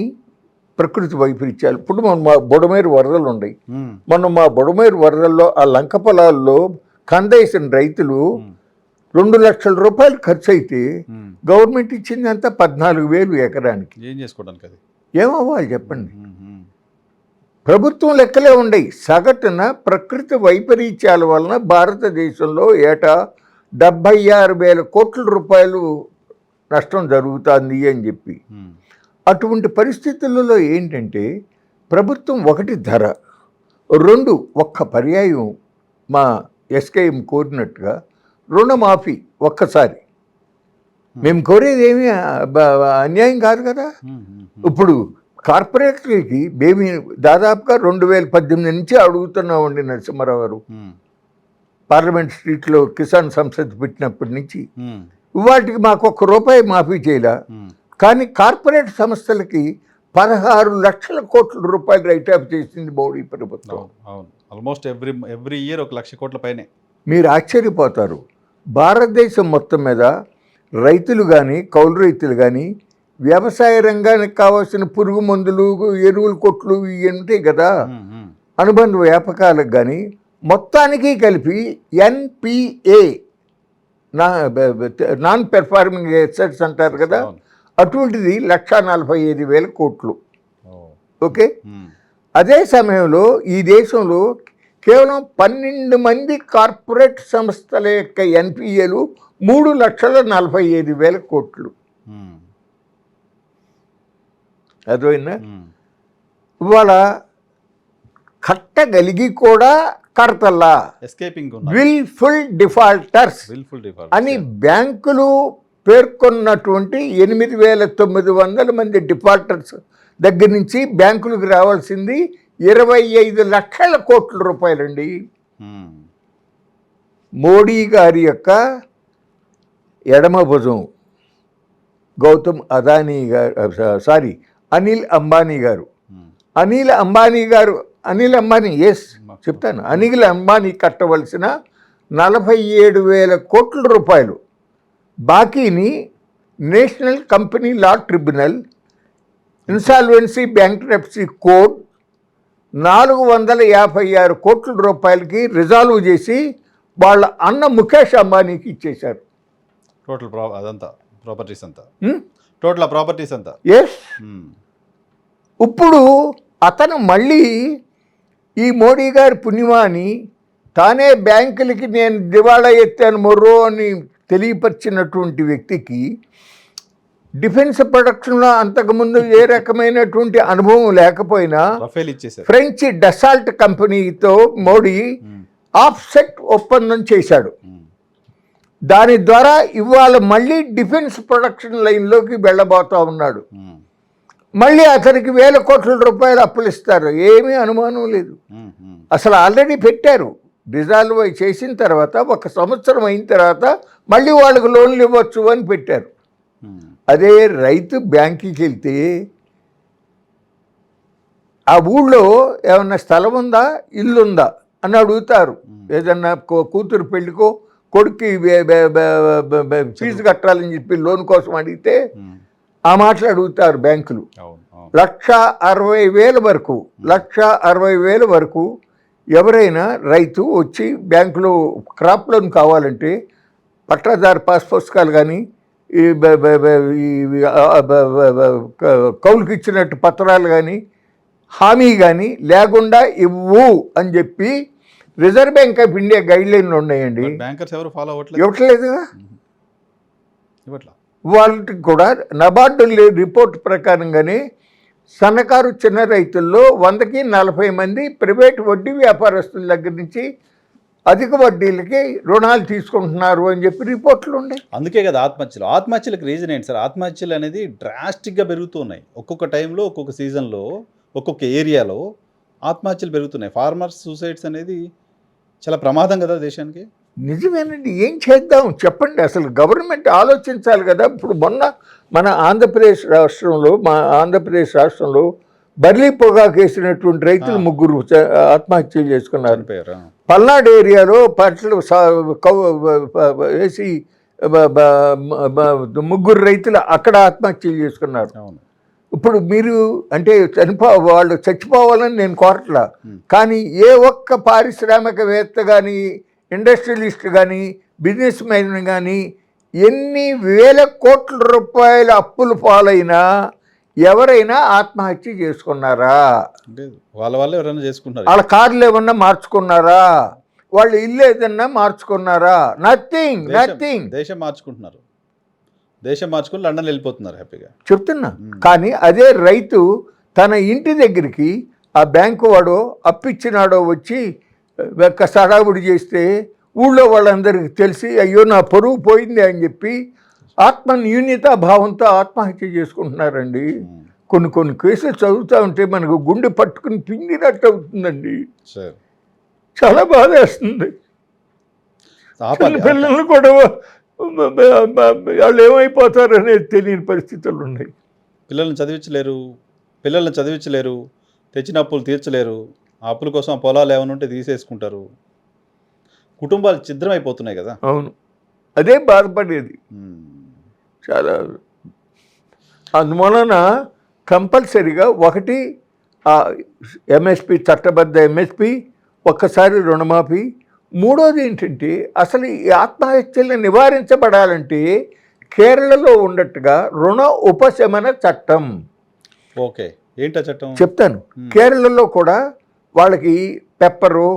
ప్రకృతి వైపరీత్యాలు, ఇప్పుడు మా బొడమేరు వరదలు ఉన్నాయి. మా బొడమేరు వరదల్లో ఆ లంక పొలాల్లో కందేసిన రైతులు 2 లక్షల రూపాయలు ఖర్చు అయితే గవర్నమెంట్ ఇచ్చింది అంతా 14,000 ఎకరానికి. ఏం చేసుకోవడానికి అది ఏమవ్వాలి చెప్పండి? ప్రభుత్వం లెక్కలే ఉండయి. సగటున ప్రకృతి వైపరీత్యాల వలన భారతదేశంలో ఏటా 76,000 కోట్ల రూపాయలు నష్టం జరుగుతుంది అని చెప్పి. అటువంటి పరిస్థితులలో ఏంటంటే ప్రభుత్వం ఒకటి ధర, 2 ఒక్క పర్యాయం మా ఎస్కేఎం కోరినట్టుగా రుణమాఫీ ఒక్కసారి. మేము కోరేది ఏమీ అన్యాయం కాదు కదా. ఇప్పుడు కార్పొరేట్లకి మేము దాదాపుగా 2018 నుంచి అడుగుతున్నామండి నరసింహారావు గారు. పార్లమెంట్ స్ట్రీట్లో కిసాన్ సంసద్ పెట్టినప్పటి నుంచి వాటికి మాకు ₹1 మాఫీ చేయలే. కానీ కార్పొరేట్ సంస్థలకి 16 లక్షల కోట్ల రూపాయలు రైట్ ఆఫ్ చేసింది మోడీ ప్రభుత్వం. ఆల్మోస్ట్ ఎవ్రీ ఇయర్ 1,00,000 కోట్ల పైనే. మీరు ఆశ్చర్యపోతారు. భారతదేశం మొత్తం మీద రైతులు కానీ కౌలు రైతులు కానీ వ్యవసాయ రంగానికి కావాల్సిన పురుగు మందులు ఎరువుల కొట్లు ఇవి ఉంటాయి కదా, అనుబంధ వ్యాపకాలకు కానీ మొత్తానికి కలిపి NPA నాన్ పెర్ఫార్మింగ్ అసెట్స్ అంటారు కదా, అటువంటిది 1,45,000 కోట్లు. ఓకే, అదే సమయంలో ఈ దేశంలో కేవలం 12 మంది కార్పొరేట్ సంస్థల యొక్క NPAలు 3,45,000 కోట్లు. అర్థమైందా? ఇవాళ కట్టగలిగి కూడా కడతల్లా విల్ఫుల్ డిఫాల్టర్స్ అని బ్యాంకులు పేర్కొన్నటువంటి 8,900 మంది డిఫాల్టర్స్ దగ్గర నుంచి బ్యాంకులకు రావాల్సింది 25 లక్షల కోట్ల రూపాయలండి. మోడీ గారి యొక్క ఎడమ భుజం గౌతమ్ అదానీ గారు, అనిల్ అంబానీ గారు. అనిల్ అంబానీ చెప్తాను. అనిల్ అంబానీ కట్టవలసిన 47,000 కోట్ల రూపాయలు బాకీని national company law tribunal insolvency bankruptcy code 456 కోట్ల రూపాయలకి రిజాల్వ్ చేసి వాళ్ళ అన్న ముఖేష్ అంబానీకి ఇచ్చేశారు. ప్రాపర్టీస్ అంతా. ఎస్. ఇప్పుడు అతను మళ్ళీ ఈ మోడీ గారి పుణ్యమాని తానే బ్యాంకులకి నేను దివాళా ఎత్తాను మొర్రో అని తెలియపరిచినటువంటి వ్యక్తికి డిఫెన్స్ ప్రొడక్షన్లో అంతకుముందు ఏ రకమైనటువంటి అనుభవం లేకపోయినా ఫ్రెంచ్ డసాల్ట్ కంపెనీతో మోడీ ఆఫ్సెట్ ఒప్పందం చేశాడు. దాని ద్వారా ఇవాళ మళ్ళీ డిఫెన్స్ ప్రొడక్షన్ లైన్లోకి వెళ్ళబోతా ఉన్నాడు. మళ్ళీ అతనికి 1,000 కోట్ల రూపాయలు అప్పులు ఇస్తారు, ఏమీ అనుమానం లేదు. అసలు ఆల్రెడీ పెట్టారు. డిజాల్వ్ చేసిన తర్వాత 1 సంవత్సరం అయిన తర్వాత మళ్ళీ వాళ్ళకు లోన్లు ఇవ్వచ్చు అని పెట్టారు. అదే రైతు బ్యాంకుకి వెళ్తే ఆ ఊళ్ళో ఏమన్నా స్థలం ఉందా, ఇల్లు ఉందా అని అడుగుతారు. ఏదన్నా కూతురు పెళ్ళికో కొడుక్కి ఫీజు కట్టాలని చెప్పి లోన్ కోసం అడిగితే ఆ మాటలు అడుగుతారు బ్యాంకులు. 1,60,000 వరకు 1,60,000 వరకు ఎవరైనా రైతు వచ్చి బ్యాంకులో క్రాప్ లోన్ కావాలంటే పట్టాదారు పాస్ పుస్తకాలు కానీ ఈ కౌలుకి ఇచ్చినట్టు పత్రాలు కానీ హామీ కానీ లేకుండా ఇవ్వు అని చెప్పి రిజర్వ్ బ్యాంక్ ఆఫ్ ఇండియా గైడ్లైన్లు ఉన్నాయండి. ఇవ్వట్లేదు. వాళ్ళకి కూడా నబార్డు రిపోర్ట్ ప్రకారంగానే సన్నకారు చిన్న రైతుల్లో 100కి 40 మంది ప్రైవేట్ వడ్డీ వ్యాపారస్తుల దగ్గర నుంచి అధిక వడ్డీలకి రుణాలు తీసుకుంటున్నారు అని చెప్పి రిపోర్ట్లు ఉన్నాయి. అందుకే కదా ఆత్మహత్యలకు రీజన్ ఏంటి సార్? ఆత్మహత్యలు అనేది డ్రాస్టిక్గా పెరుగుతున్నాయి. ఒక్కొక్క టైంలో ఒక్కొక్క సీజన్లో ఒక్కొక్క ఏరియాలో ఆత్మహత్యలు పెరుగుతున్నాయి. ఫార్మర్స్ సూసైడ్స్ అనేది చాలా ప్రమాదం కదా దేశానికి. నిజమేనండి. ఏం చేద్దాం చెప్పండి. అసలు గవర్నమెంట్ ఆలోచించాలి కదా. ఇప్పుడు మొన్న మన ఆంధ్రప్రదేశ్ రాష్ట్రంలో బర్లీ పొగాకు వేసినటువంటి రైతులు 3 ఆత్మహత్యలు చేసుకున్నారు. పల్నాడు ఏరియాలో పంటలు వేసి 3 రైతులు అక్కడ ఆత్మహత్యలు చేసుకున్నారు. ఇప్పుడు మీరు అంటే వాళ్ళు చచ్చిపోవాలని నేను కోరట్లా, కానీ ఏ ఒక్క పారిశ్రామికవేత్త కానీ ఇండస్ట్రియలిస్ట్ కానీ బిజినెస్ మ్యాన్ కానీ ఎన్ని 1,000 కోట్ల రూపాయల అప్పులు పాలైనా ఎవరైనా ఆత్మహత్య చేసుకున్నారా? ఎవరైనా చేసుకున్నారా? వాళ్ళ కార్లు ఏమన్నా మార్చుకున్నారా? వాళ్ళు ఇల్లు ఏదన్నా మార్చుకున్నారా? నథింగ్. దేశం మార్చుకుని లండన్ వెళ్ళిపోతున్నారు హ్యాపీగా చెప్తున్నా. కానీ అదే రైతు తన ఇంటి దగ్గరికి ఆ బ్యాంకు వాడో అప్పిచ్చినాడో వచ్చి సడావుడి చేస్తే ఊళ్ళో వాళ్ళందరికీ తెలిసి అయ్యో నా పరువు పోయింది అని చెప్పి ఆత్మన్యూన్యతా భావంతో ఆత్మహత్య చేసుకుంటున్నారండి. కొన్ని కేసులు చదువుతూ ఉంటే మనకు గుండె పట్టుకుని పిండినట్టు అవుతుందండి. చాలా బాధ వేస్తుంది. పిల్లలు కూడా వాళ్ళు ఏమైపోతారు అనేది తెలియని పరిస్థితులు ఉన్నాయి. పిల్లల్ని చదివించలేరు, తెచ్చిన అప్పులు తీర్చలేరు. ఆ అప్పుల కోసం ఆ పొలాలు ఏమైనా ఉంటే తీసేసుకుంటారు. కుటుంబాలు ఛిద్రం అయిపోతున్నాయి కదా. అవును, అదే బాధపడేది ఉమ్. చాలా. అందువలన కంపల్సరిగా ఒకటి ఎంఎస్పి, చట్టబద్ధ ఎంఎస్పి, ఒక్కసారి రుణమాఫీ. మూడోది ఏంటంటే అసలు ఈ ఆత్మహత్యలను నివారించబడాలంటే కేరళలో ఉన్నట్టుగా రుణ ఉపశమన చట్టం. ఓకే, ఏంటా చట్టం? చెప్తాను. కేరళలో కూడా వాళ్ళకి పెప్పరు,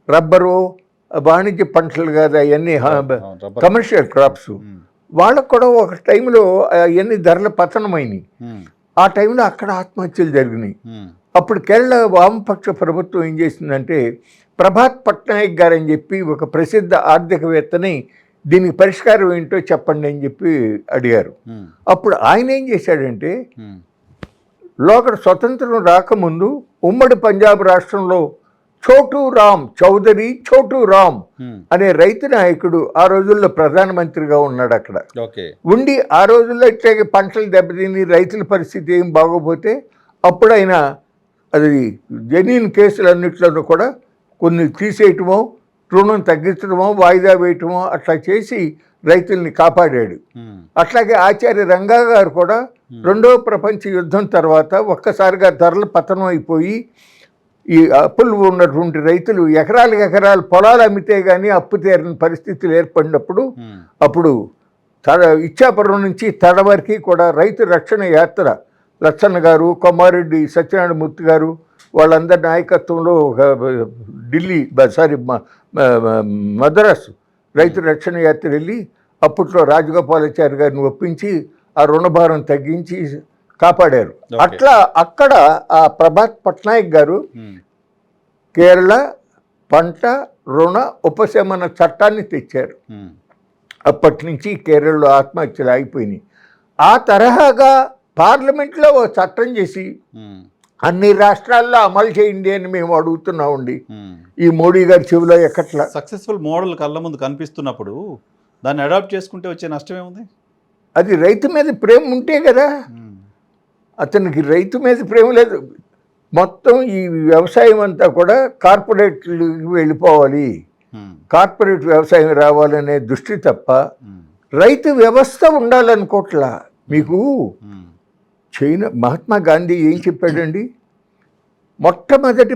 రబ్బరు, వాణిజ్య పంటలు కాదు అవన్నీ, రబ్బర్. Commercial crops. వాళ్ళకు కూడా ఒక టైంలో అవన్నీ ధరల పతనమైనవి. ఆ టైంలో అక్కడ ఆత్మహత్యలు జరిగినాయి. అప్పుడు కేరళ వామపక్ష ప్రభుత్వం ఏం చేసిందంటే ప్రభాత్ పట్నాయక్ గారు అని చెప్పి ఒక ప్రసిద్ధ ఆర్థికవేత్తని దీనికి పరిష్కారం ఏంటో చెప్పండి అని చెప్పి అడిగారు. అప్పుడు ఆయన ఏం చేశాడంటే లోకల్ స్వతంత్రం రాకముందు ఉమ్మడి పంజాబ్ రాష్ట్రంలో చౌదరి చోటు రామ్ అనే రైతు నాయకుడు ఆ రోజుల్లో ప్రధానమంత్రిగా ఉన్నాడు అక్కడ. ఉండి ఆ రోజుల్లో ఇట్లాగే పంటలు దెబ్బతిని రైతుల పరిస్థితి ఏం బాగోపోతే అప్పుడు ఆయన అది జెన్యూన్ కేసులన్నింటిలోనూ కూడా కొన్ని తీసేయటమో, రుణం తగ్గించడమో, వాయిదా వేయటమో అట్లా చేసి రైతుల్ని కాపాడాడు. అట్లాగే ఆచార్య రంగా గారు కూడా రెండవ ప్రపంచ యుద్ధం తర్వాత ఒక్కసారిగా ధరలు పతనం అయిపోయి ఈ అప్పులు ఉన్నటువంటి రైతులు ఎకరాలు పొలాలు అమ్మితే కానీ అప్పు తీరని పరిస్థితులు ఏర్పడినప్పుడు అప్పుడు ఇచ్చాపురం నుంచి తడ వరకు కూడా రైతు రక్షణ యాత్ర లచ్చన్న గారు, కొమ్మారెడ్డి సత్యనారాయణమూర్తి గారు వాళ్ళందరి నాయకత్వంలో మద్రాసు రైతు రక్షణ యాత్ర వెళ్ళి అప్పట్లో రాజగోపాలాచారి గారిని ఒప్పించి ఆ రుణభారం తగ్గించి కాపాడారు. అట్లా అక్కడ ఆ ప్రభాత్ పట్నాయక్ గారు కేరళ పంట రుణ ఉపశమన చట్టాన్ని తెచ్చారు. అప్పటి నుంచి కేరళలో ఆత్మహత్యలు ఆగిపోయినాయి. ఆ తరహాగా పార్లమెంట్లో ఓ చట్టం చేసి అన్ని రాష్ట్రాల్లో అమలు చేయండి అని మేము అడుగుతున్నామండి. ఈ మోడీ గారి చెవిలో ఎక్కట్లా. సక్సెస్ఫుల్ మోడల్ కళ్ళ ముందు కనిపిస్తున్నప్పుడు దాన్ని అడాప్ట్ చేసుకుంటే వచ్చే నష్టం ఏముంది? అది రైతు మీద ప్రేమ ఉంటే కదా. అతనికి రైతు మీద ప్రేమ లేదు. మొత్తం ఈ వ్యవసాయం అంతా కూడా కార్పొరేట్లకు వెళ్ళిపోవాలి, కార్పొరేట్ వ్యవసాయం రావాలనే దృష్టి తప్ప రైతు వ్యవస్థ ఉండాలనుకోట్లా. మీకు చైనా మహాత్మా గాంధీ ఏం చెప్పాడండి? మొట్టమొదటి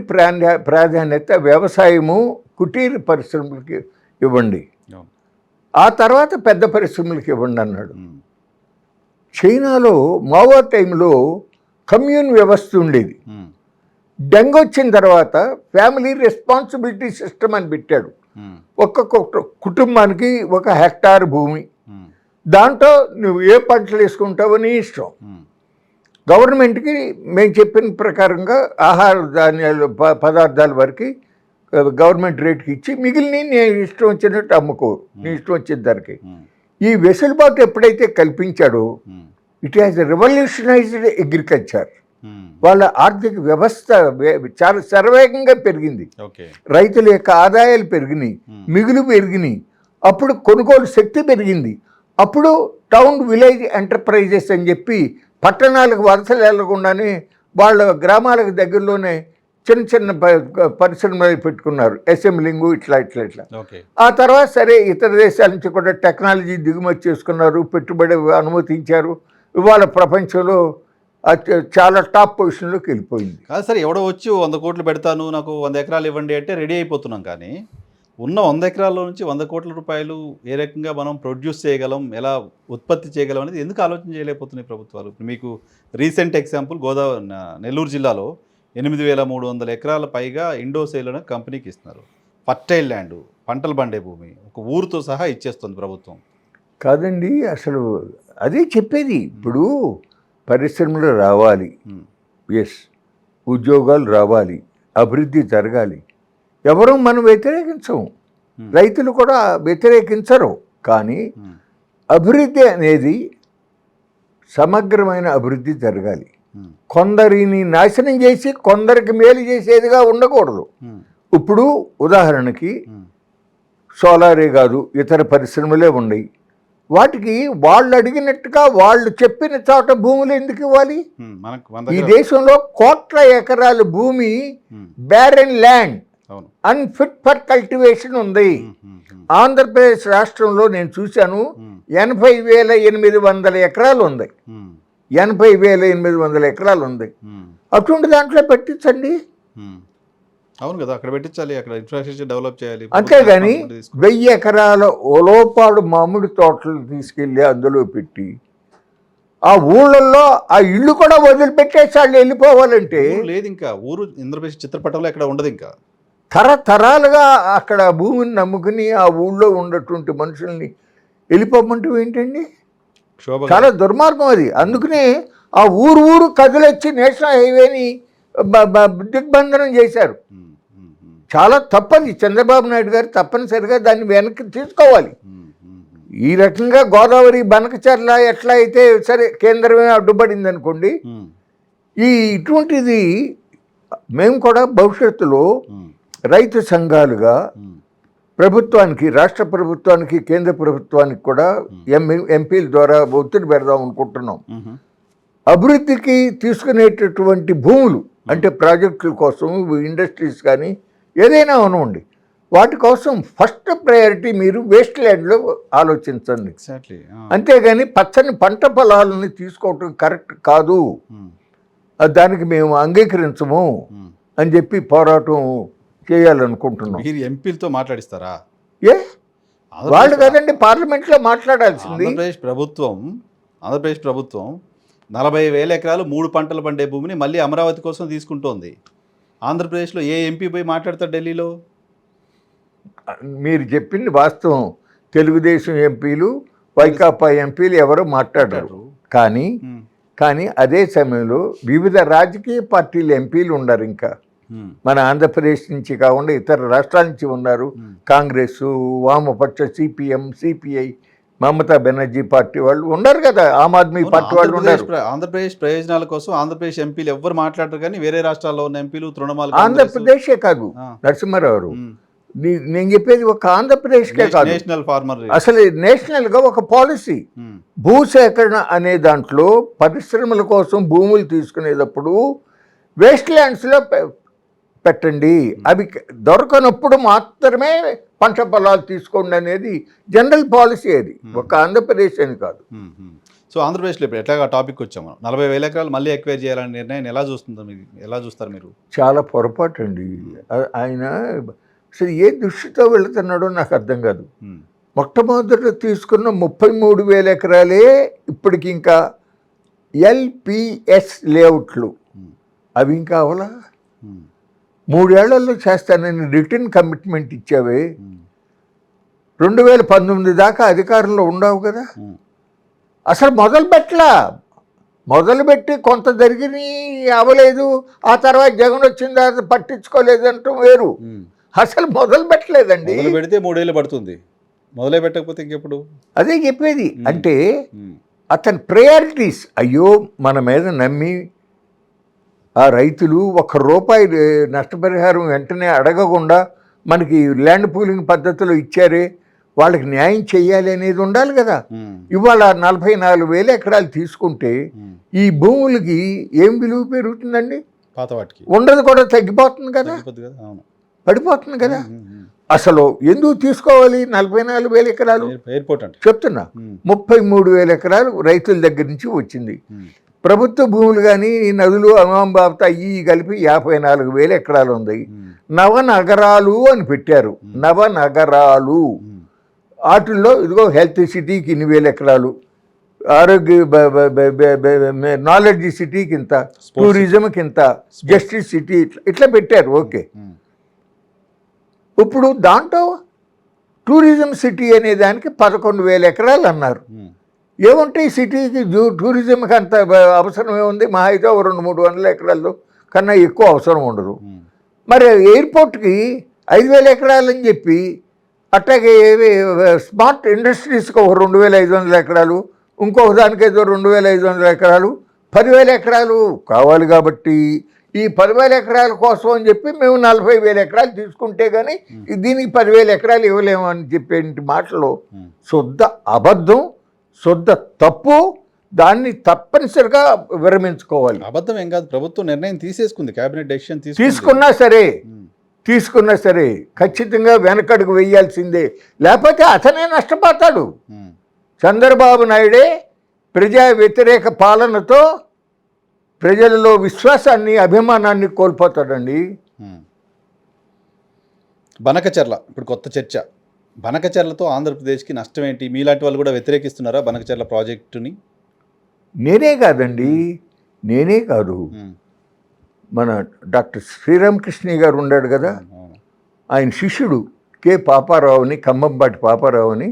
ప్రాధాన్యత వ్యవసాయము, కుటీర పరిశ్రమలకి ఇవ్వండి, ఆ తర్వాత పెద్ద పరిశ్రమలకి ఇవ్వండి అన్నాడు. చైనాలో మావో టైంలో కమ్యూన్ వ్యవస్థ ఉండేది. డెంగీ వచ్చిన తర్వాత ఫ్యామిలీ రెస్పాన్సిబిలిటీ సిస్టమ్ అని పెట్టాడు. ఒక్కొక్క కుటుంబానికి 1 హెక్టార్ భూమి, దాంట్లో నువ్వు ఏ పంటలు వేసుకుంటావో నీ ఇష్టం. గవర్నమెంట్కి మేము చెప్పిన ప్రకారంగా ఆహార ధాన్యాలు పదార్థాల వరకు గవర్నమెంట్ రేట్కి ఇచ్చి మిగిలిన నేను ఇష్టం వచ్చినట్టు అమ్ముకో, నీ ఇష్టం వచ్చిన ధరకి. ఈ వెసులుబాటు ఎప్పుడైతే కల్పించాడో ఇట్ హ్యాస్ రెవల్యూషనైజ్డ్ అగ్రికల్చర్. వాళ్ళ ఆర్థిక వ్యవస్థ చాలా శరవేగంగా పెరిగింది. రైతుల యొక్క ఆదాయాలు పెరిగినాయి, మిగులు పెరిగినాయి, అప్పుడు కొనుగోలు శక్తి పెరిగింది. అప్పుడు టౌన్ విలేజ్ ఎంటర్ప్రైజెస్ అని చెప్పి పట్టణాలకు వలసలు వెళ్లకుండానే వాళ్ళ గ్రామాలకు దగ్గరలోనే చిన్న చిన్న పరిశ్రమలు పెట్టుకున్నారు, అసెంబ్లింగు ఇట్లా. ఆ తర్వాత సరే ఇతర దేశాల నుంచి కూడా టెక్నాలజీ దిగుమతి చేసుకున్నారు, పెట్టుబడి అనుమతించారు. ఇవాళ ప్రపంచంలో చాలా టాప్ పొజిషన్లోకి వెళ్ళిపోయింది. కాదు సార్, ఎవడో వచ్చి 100 కోట్లు పెడతాను, నాకు 100 ఎకరాలు ఇవ్వండి అంటే రెడీ అయిపోతున్నాం. కానీ ఉన్న 100 ఎకరాల్లో నుంచి 100 కోట్ల రూపాయలు ఏ రకంగా మనం ప్రొడ్యూస్ చేయగలం, ఎలా ఉత్పత్తి చేయగలం అనేది ఎందుకు ఆలోచన చేయలేకపోతున్నాయి ప్రభుత్వాలు? మీకు రీసెంట్ ఎగ్జాంపుల్ నెల్లూరు జిల్లాలో 8,300 ఎకరాల పైగా ఇండోసైల్ అనే కంపెనీకి ఇస్తున్నారు. ఫర్టైల్ ల్యాండ్, పంటలు పండే భూమి, ఒక ఊరుతో సహా ఇచ్చేస్తుంది ప్రభుత్వం. కాదండి, అసలు అదే చెప్పేది. ఇప్పుడు పరిశ్రమలు రావాలి, ఎస్, ఉద్యోగాలు రావాలి, అభివృద్ధి జరగాలి. ఎవరు మనం వ్యతిరేకించము, రైతులు కూడా వ్యతిరేకించరు. కానీ అభివృద్ధి అనేది సమగ్రమైన అభివృద్ధి జరగాలి. కొందరిని నాశనం చేసి కొందరికి మేలు చేసేదిగా ఉండకూడదు. ఇప్పుడు ఉదాహరణకి సోలారే కాదు, ఇతర పరిశ్రమలే ఉన్నాయి. వాటికి వాళ్ళు అడిగినట్టుగా వాళ్ళు చెప్పిన చోట భూములు ఎందుకు ఇవ్వాలి? మనకు మన ఈ దగ్గర దేశంలో కోట్ల ఎకరాల భూమి బ్యారెన్ ల్యాండ్, అవును. అన్ఫిట్ ఫర్ కల్టివేషన్ ఉంది. ఆంధ్రప్రదేశ్ రాష్ట్రంలో నేను చూశాను 80,800 ఎకరాలు ఉంది. 80,800 ఎకరాలు ఉంది. అటువంటి దాంట్లో పెట్టించండి. అవును కదా, అక్కడ పెట్టించాలి, అక్కడ ఇన్ఫ్రాస్ట్రక్చర్ డెవలప్ చేయాలి. అంతేగాని 1000 ఎకరాల ఓలోపాడు మామిడి తోటలు తీసుకెళ్ళి అందులో పెట్టి ఆ ఊళ్ళల్లో ఆ ఇల్లు కూడా వదిలిపెట్టేసి వాళ్ళు వెళ్ళిపోవాలంటే ఊరు లేదు, ఇంకా ఊరు ఆంధ్రప్రదేశ్ చిత్రపటంలో ఎక్కడ ఉండదు. ఇంకా తరతరాలుగా అక్కడ భూమిని నమ్ముకుని ఆ ఊళ్ళో ఉన్నటువంటి మనుషుల్ని వెళ్ళిపోమంటూ ఏంటండి? శోభ చాలా దుర్మార్గం అది. అందుకనే ఆ ఊరు కదిలొచ్చి నేషనల్ హైవేని దిగ్బంధనం చేశారు. చాలా తప్పది. చంద్రబాబు నాయుడు గారు తప్పనిసరిగా దాన్ని వెనక్కి తీసుకోవాలి. ఈ రకంగా గోదావరి బనకచర్ల ఎట్లా అయితే సరే కేంద్రమే అడ్డుపడింది అనుకోండి, ఇటువంటిది మేము కూడా భవిష్యత్తులో రైతు సంఘాలుగా ప్రభుత్వానికి, రాష్ట్ర ప్రభుత్వానికి, కేంద్ర ప్రభుత్వానికి కూడా ఎంపీల ద్వారా ఒత్తిడి పెడదాం అనుకుంటున్నాం. అభివృద్ధికి తీసుకునేటటువంటి భూములు అంటే ప్రాజెక్టుల కోసం, ఇండస్ట్రీస్ కానీ ఏదైనా అనుకోండి, వాటి కోసం ఫస్ట్ ప్రయారిటీ మీరు వేస్ట్ ల్యాండ్లో ఆలోచించండి. అంతేగాని పచ్చని పంట పొలాలని తీసుకోవటం కరెక్ట్ కాదు. దానికి మేము అంగీకరించము అని చెప్పి పోరాటం చేయాలనుకుంటున్నాం. మీరు ఎంపీలతో మాట్లాడిస్తారా? వాళ్ళు కదండి పార్లమెంట్లో మాట్లాడాల్సింది. ఆంధ్రప్రదేశ్ ప్రభుత్వం 40,000 ఎకరాలు 3 పంటలు పండే భూమిని మళ్ళీ అమరావతి కోసం తీసుకుంటోంది. ఆంధ్రప్రదేశ్లో ఏ ఎంపీ పోయి మాట్లాడతారు ఢిల్లీలో? మీరు చెప్పింది వాస్తవం. తెలుగుదేశం ఎంపీలు, వైకాపా ఎంపీలు ఎవరు మాట్లాడరు. కానీ అదే సమయంలో వివిధ రాజకీయ పార్టీల ఎంపీలు ఉన్నారు. ఇంకా మన ఆంధ్రప్రదేశ్ నుంచి కాకుండా ఇతర రాష్ట్రాల నుంచి ఉన్నారు. కాంగ్రెస్, వామపక్ష, CPM, CPI, Mamata Banerjee party వాళ్ళు ఉన్నారు కదా, ఆమ్ ఆద్మీ పార్టీ వాళ్ళు ఉన్నారు. ఆంధ్రప్రదేశ్ ప్రయోజనాల కోసం ఆంధ్రప్రదేశ్ ఎంపీలు ఎవరు మాట్లాడరు, కానీ వేరే రాష్ట్రాల్లో ఉన్న ఎంపీలు తృణమూల్ ఆంధ్రప్రదేశే కాదు నరసింహారావు, నేను చెప్పేది ఒక ఆంధ్రప్రదేశ్కే కాదు, నేషనల్ ఫార్మర్ అసలు నేషనల్గా ఒక పాలసీ. భూసేకరణ అనే దాంట్లో పరిశ్రమల కోసం భూములు తీసుకునేటప్పుడు వేస్ట్ ల్యాండ్స్లో పెట్టండి, అవి దొరకనప్పుడు మాత్రమే పంట పొలాలు తీసుకోండి అనేది జనరల్ పాలసీ. అది ఒక ఆంధ్రప్రదేశ్ అని కాదు. సో ఆంధ్రప్రదేశ్లో ఇప్పుడు ఎట్లాగా టాపిక్ వచ్చాము, 40,000 ఎకరాలు మళ్ళీ ఎక్వైర్ చేయాలనే నిర్ణయం ఎలా చూస్తారు మీరు? చాలా పొరపాటు అండి. ఆయన అసలు ఏ దృష్టితో వెళుతున్నాడో నాకు అర్థం కాదు. మొట్టమొదట తీసుకున్న 33,000 ఎకరాలే ఇప్పటికి ఇంకా ఎల్పిఎస్ లేఅవుట్లు, అవి ఇంకా అవలా 3 ఏళ్లలో చేస్తానని రిటర్న్ కమిట్మెంట్ ఇచ్చావే, 2019 దాకా అధికారంలో ఉండవు కదా. అసలు మొదలుపెట్టి కొంత జరిగి అవ్వలేదు, ఆ తర్వాత జగన్ వచ్చిన తర్వాత పట్టించుకోలేదు అంటూ వేరు. అసలు మొదలు పెట్టలేదండి. పెడితే 3 ఏళ్ళు పడుతుంది, మొదలే పెట్టకపోతే ఇంకెప్పుడు? అదే చెప్పేది. అంటే అతని ప్రయారిటీస్, అయ్యో మన మీద నమ్మి ఆ రైతులు ₹1 నష్టపరిహారం వెంటనే అడగకుండా మనకి ల్యాండ్ పూలింగ్ పద్ధతిలో ఇచ్చారే, వాళ్ళకి న్యాయం చేయాలి అనేది ఉండాలి కదా. ఇవాళ 44,000 ఎకరాలు తీసుకుంటే ఈ భూములకి ఏం విలువ పెరుగుతుందండి? ఉండదు కూడా, తగ్గిపోతుంది కదా, పడిపోతుంది కదా. అసలు ఎందుకు తీసుకోవాలి 44,000 ఎకరాలు? చెప్తున్నా, 33,000 ఎకరాలు రైతుల దగ్గర నుంచి వచ్చింది. ప్రభుత్వ భూములు కానీ నదులు అమాంబాబత అయ్యి కలిపి 54,000 ఎకరాలు ఉంది. నవనగరాలు అని పెట్టారు, నవనగరాలు. వాటిల్లో ఇదిగో హెల్త్ సిటీకి 1,000 ఎకరాలు, ఆరోగ్య నాలెడ్జ్ సిటీకి ఇంత, టూరిజంకి ఇంత, జస్టిస్ సిటీ ఇట్లా పెట్టారు. ఓకే, ఇప్పుడు దాంట్లో టూరిజం సిటీ అనే దానికి 11,000 ఎకరాలు అన్నారు. ఏముంటే ఈ సిటీకి టూరిజంకి అంత అవసరం ఏముంది? మహా అయితే 200-300 ఎకరాలు కన్నా ఎక్కువ అవసరం ఉండదు. మరి ఎయిర్పోర్ట్కి 5,000 ఎకరాలు అని చెప్పి, అట్లాగే స్మార్ట్ ఇండస్ట్రీస్కి 2,500 ఎకరాలు, ఇంకొక దానికి ఏదో 2,500 ఎకరాలు, 10,000 ఎకరాలు కావాలి. కాబట్టి ఈ 10,000 ఎకరాల కోసం అని చెప్పి మేము 40,000 ఎకరాలు తీసుకుంటే కానీ దీనికి 10,000 ఎకరాలు ఇవ్వలేము అని చెప్పే మాటలు శుద్ధ అబద్ధం. శుద్ధ తప్పు. దాన్ని తప్పనిసరిగా విరమించుకోవాలి. అబద్ధం ఏం కాదు, ప్రభుత్వం నిర్ణయం తీసేసుకుంది, కేబినెట్ డెసిషన్ తీసుకున్నా సరే ఖచ్చితంగా వెనకడుగు వేయాల్సిందే, లేకపోతే అతనే నష్టపోతాడు. చంద్రబాబు నాయుడే ప్రజా వ్యతిరేక పాలనతో ప్రజలలో విశ్వాసాన్ని, అభిమానాన్ని కోల్పోతాడండి. బనకచెర్ల ఇప్పుడు కొత్త చర్చ, బనకచెర్లతో ఆంధ్రప్రదేశ్కి నష్టం ఏంటి? మీలాంటి వాళ్ళు కూడా వ్యతిరేకిస్తున్నారా బనకచెర్ల ప్రాజెక్టుని? నేనే కాదు మన డాక్టర్ శ్రీరామకృష్ణ గారు ఉన్నాడు కదా, ఆయన శిష్యుడు కె పాపారావుని, ఖమ్మంపాటి పాపారావుని,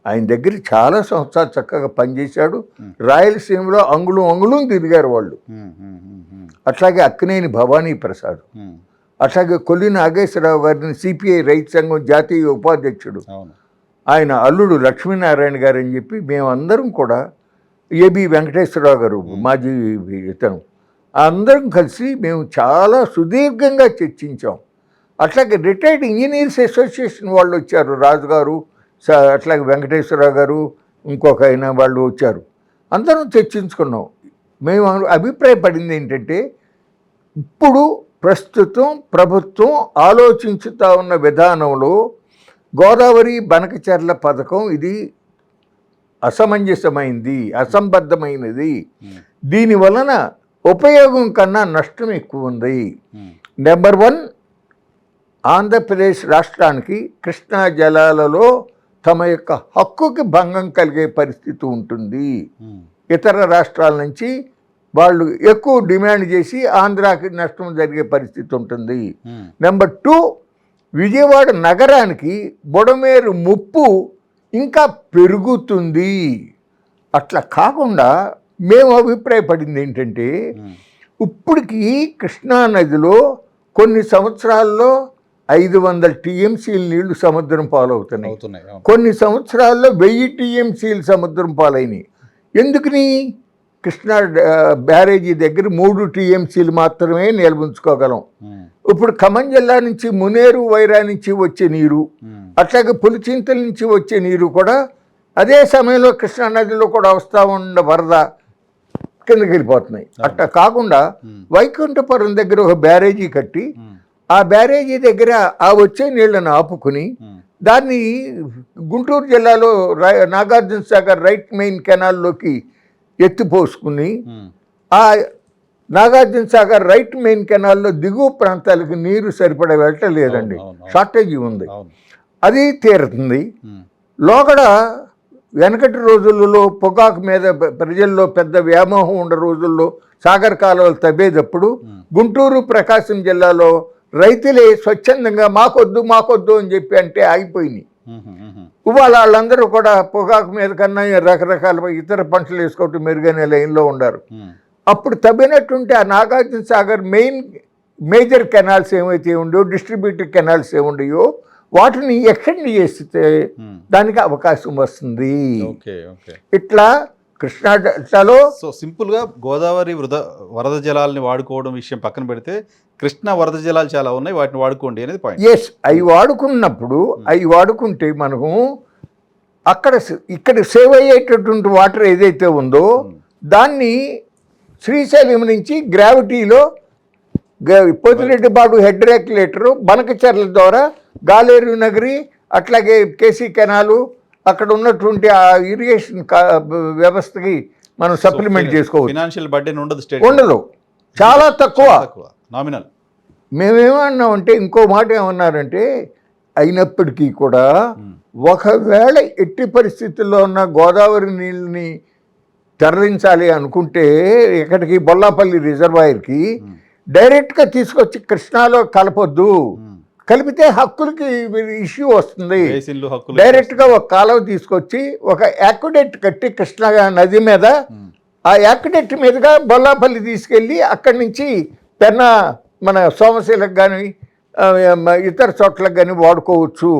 ఆయన దగ్గర చాలా సంవత్సరాలు చక్కగా పనిచేశాడు. రాయలసీమలో అంగుళం తిరిగారు వాళ్ళు. అట్లాగే అక్కినేని భవానీ ప్రసాద్, అట్లాగే కొల్లి నాగేశ్వరరావు గారిని సిపిఐ రైతు సంఘం జాతీయ ఉపాధ్యక్షుడు, ఆయన అల్లుడు లక్ష్మీనారాయణ గారు అని చెప్పి మేమందరం కూడా, ఏబి వెంకటేశ్వరరావు గారు మాజీ ఇతను, అందరం కలిసి మేము చాలా సుదీర్ఘంగా చర్చించాం. అట్లాగే రిటైర్డ్ ఇంజనీర్స్ అసోసియేషన్ వాళ్ళు వచ్చారు, రాజు గారు, అట్లాగే వెంకటేశ్వరరావు గారు, ఇంకొక ఆయన వాళ్ళు వచ్చారు. అందరం చర్చించుకున్నాం. మేము అభిప్రాయపడింది ఏంటంటే, ఇప్పుడు ప్రస్తుతం ప్రభుత్వం ఆలోచించుతా ఉన్న విధానంలో గోదావరి బనకచెర్ల పథకం ఇది అసంబద్ధమైనది. దీని వలన ఉపయోగం కన్నా నష్టం ఎక్కువ ఉంది. నెంబర్ 1, ఆంధ్రప్రదేశ్ రాష్ట్రానికి కృష్ణా జలాలలో తమ యొక్క హక్కుకి భంగం కలిగే పరిస్థితి ఉంటుంది. ఇతర రాష్ట్రాల నుంచి వాళ్ళు ఎక్కువ డిమాండ్ చేసి ఆంధ్రాకి నష్టం జరిగే పరిస్థితి ఉంటుంది. నెంబర్ 2, విజయవాడ నగరానికి బుడమేరు ముప్పు ఇంకా పెరుగుతుంది. అట్లా కాకుండా మేము అభిప్రాయపడింది ఏంటంటే, ఇప్పటికి కృష్ణా నదిలో కొన్ని సంవత్సరాల్లో 500 టీఎంసీల నీళ్లు సముద్రం పాలవుతున్నాయి. కొన్ని సంవత్సరాల్లో 1000 టీఎంసీలు సముద్రం పాలైనవి. ఎందుకని? కృష్ణా బ్యారేజీ దగ్గర 3 టీఎంసీలు మాత్రమే నిల్వించుకోగలం. ఇప్పుడు ఖమ్మం జిల్లా నుంచి మునేరు, వైరా నుంచి వచ్చే నీరు, అట్లాగే పులిచింతల నుంచి వచ్చే నీరు కూడా అదే సమయంలో కృష్ణా నదిలో కూడా వస్తూ ఉన్న వరద కిందకి వెళ్ళిపోతున్నాయి. అట్లా కాకుండా వైకుంఠపురం దగ్గర ఒక బ్యారేజీ కట్టి, ఆ బ్యారేజీ దగ్గర ఆ వచ్చే నీళ్లను ఆపుకుని దాన్ని గుంటూరు జిల్లాలో నాగార్జున సాగర్ రైట్ మెయిన్ కెనాల్లోకి ఎత్తిపోసుకుని, ఆ నాగార్జున సాగర్ రైట్ మెయిన్ కెనాల్లో దిగువ ప్రాంతాలకు నీరు సరిపడే వెళ్ళలేదండి, షార్టేజీ ఉంది. అది తీరుతుంది. లోగడ వెనకటి రోజులలో పొగాకు మీద ప్రజల్లో పెద్ద వ్యామోహం ఉన్న రోజుల్లో సాగర్ కాలువలు తవ్వేటప్పుడు గుంటూరు, ప్రకాశం జిల్లాలో రైతులే స్వచ్ఛందంగా మాకొద్దు అని చెప్పి అంటే ఆగిపోయినాయి. ఇవాళ వాళ్ళందరూ కూడా పొగాకు మీద కన్నా రకరకాల ఇతర పంటలు వేసుకోవటం మెరుగైన లైన్లో ఉన్నారు. అప్పుడు తవ్వినట్టుంటే ఆ నాగార్జున సాగర్ మేజర్ కెనాల్స్ ఏమైతే ఉండో, డిస్ట్రిబ్యూటర్ కెనాల్స్ ఏముండయో వాటిని ఎక్స్టెండ్ చేస్తే దానికి అవకాశం వస్తుంది. ఇట్లా కృష్ణా డెల్టాలో సింపుల్గా గోదావరి వరద జలాలని వాడుకోవడం విషయం పక్కన పెడితే, కృష్ణా వరద జలాలు చాలా ఉన్నాయి, వాటిని వాడుకోండి అనేది పాయింట్. ఎస్, అవి వాడుకున్నప్పుడు అవి వాడుకుంటే మనము ఇక్కడ సేవ్ అయ్యేటటువంటి వాటర్ ఏదైతే ఉందో దాన్ని శ్రీశైలం నుంచి గ్రావిటీలో పోతిరెడ్డిపాడు హెడ్ రెగ్యులేటరు, బనకచెర్ల ద్వారా గాలేరు నగరి, అట్లాగే కేసీ కెనాలు, అక్కడ ఉన్నటువంటి ఆ ఇరిగేషన్ వ్యవస్థకి మనం సప్లిమెంట్ చేసుకోవచ్చు. ఫైనాన్షియల్ బర్డెన్ ఉండదు, చాలా తక్కువ, నామినల్. మేమేమన్నామంటే, ఇంకో మాట ఏమన్నారంటే, అయినప్పటికీ కూడా ఒకవేళ ఎట్టి పరిస్థితుల్లో ఉన్న గోదావరి నీళ్ళని తరలించాలి అనుకుంటే ఇక్కడికి బొల్లాపల్లి రిజర్వాయర్కి డైరెక్ట్గా తీసుకొచ్చి కృష్ణాలో కలపొద్దు, కలిపితే హక్కులకి ఇష్యూ వస్తుంది. డైరెక్ట్గా ఒక కాలువ తీసుకొచ్చి ఒక యాక్విడెట్ కట్టి కృష్ణా నది మీద, ఆ యాక్విడెట్ మీదుగా బొల్లాపల్లి తీసుకెళ్ళి అక్కడి నుంచి పెన్నా మన సోమశీలకు కానీ ఇతర చోట్లకు కానీ వాడుకోవచ్చు.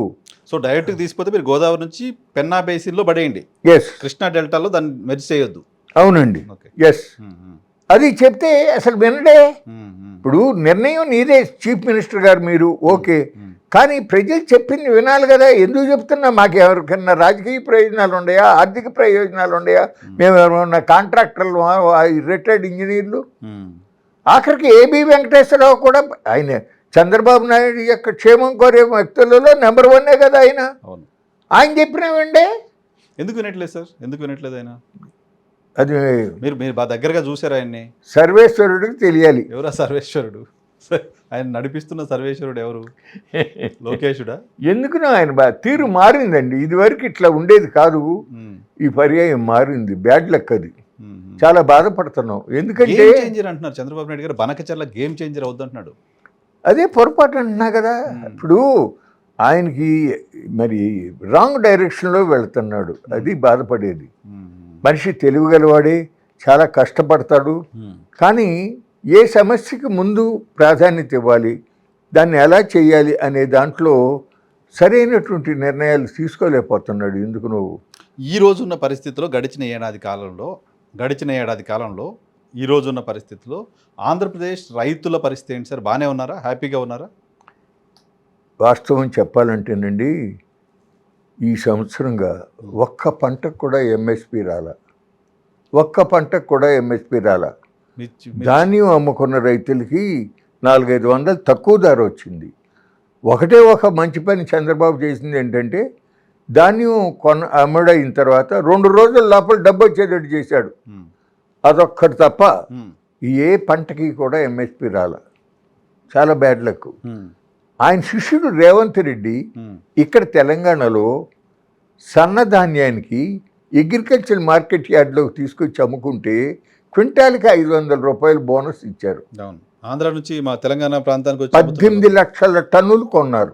సో డైరెక్ట్గా తీసుకుపోతే మీరు గోదావరి నుంచి పెన్నా బేసిన్లో పడేయండి. ఎస్, కృష్ణా డెల్టాలో దాన్ని మెర్జ్ చేయొద్దు. అవునండి, ఎస్. అది చెప్తే అసలు వినడే. ఇప్పుడు నిర్ణయం నీదే, చీఫ్ మినిస్టర్ గారు మీరు ఓకే, కానీ ప్రజలు చెప్పింది వినాలి కదా. ఎందుకు చెప్తున్నా? మాకు ఎవరికన్నా రాజకీయ ప్రయోజనాలు ఉన్నాయా, ఆర్థిక ప్రయోజనాలు ఉన్నాయా? మేము ఎవరన్నా కాంట్రాక్టర్లు, రిటైర్డ్ ఇంజనీర్లు, ఆఖరికి ఏబి వెంకటేశ్వరరావు కూడా ఆయన చంద్రబాబు నాయుడు యొక్క క్షేమం కోరే వ్యక్తులలో నెంబర్ 1 కదా ఆయన. ఆయన చెప్పినామండి. ఎందుకు వినట్లేదు సార్? ఎందుకు వినట్లేదు ఆయన? అది మీరు మీరు బాగా దగ్గరగా చూసారు ఆయన్ని. సర్వేశ్వరుడికి తెలియాలి. ఎవరా సర్వేశ్వరుడు? ఆయన నడిపిస్తున్న సర్వేశ్వరుడు ఎవరు? లోకేశుడా? ఎందుకునో ఆయన తీరు మారిందండి. ఇదివరకు ఇట్లా ఉండేది కాదు, ఈ పర్యాయం మారింది. బ్యాడ్ లక్ అది. చాలా బాధపడుతున్నాం. ఎందుకంటే చేంజర్ అంటున్నారు చంద్రబాబు నాయుడు గారు. బనకచర్ల గేమ్ చేంజర్ అవుతుంటున్నాడు. అదే పొరపాటు అంటున్నా కదా. ఇప్పుడు ఆయనకి మరి రాంగ్ డైరెక్షన్లో వెళ్తున్నాడు. అది బాధపడేది. మనిషి తెలివిగలవాడే, చాలా కష్టపడతాడు. కానీ ఏ సమస్యకి ముందు ప్రాధాన్యత ఇవ్వాలి, దాన్ని ఎలా చేయాలి అనే దాంట్లో సరైనటువంటి నిర్ణయాలు తీసుకోలేకపోతున్నాడు. ఎందుకు నువ్వు ఈ రోజున్న పరిస్థితిలో గడిచిన ఏడాది కాలంలో ఈ రోజున్న పరిస్థితిలో ఆంధ్రప్రదేశ్ రైతుల పరిస్థితి ఏంటి సార్? బాగానే ఉన్నారా? హ్యాపీగా ఉన్నారా? వాస్తవం చెప్పాలంటేనండి, ఈ సంవత్సరంగా ఒక్క పంటకు కూడా ఎంఎస్పి రాలా. ఒక్క పంటకు కూడా ఎంఎస్పి రాలా. ధాన్యం అమ్ముకున్న రైతులకి 400-500 తక్కువ ధర వచ్చింది. ఒక మంచి పని చంద్రబాబు చేసింది ఏంటంటే, ధాన్యం అమ్ముడైన తర్వాత 2 రోజుల లోపల డబ్బు వచ్చేటట్టు చేశాడు. అదొక్కటి తప్ప ఏ పంటకి కూడా ఎంఎస్పి రాల. చాలా బ్యాడ్ లక్. ఆయన శిష్యుడు రేవంత్ రెడ్డి ఇక్కడ తెలంగాణలో సన్నధాన్యానికి అగ్రికల్చర్ మార్కెట్ యార్డ్లోకి తీసుకొచ్చి అమ్ముకుంటే క్వింటాల్కి 500 రూపాయలు బోనస్ ఇచ్చారు. ఆంధ్ర నుంచి మా తెలంగాణ ప్రాంతానికి 18 లక్షల టన్నులు కొన్నారు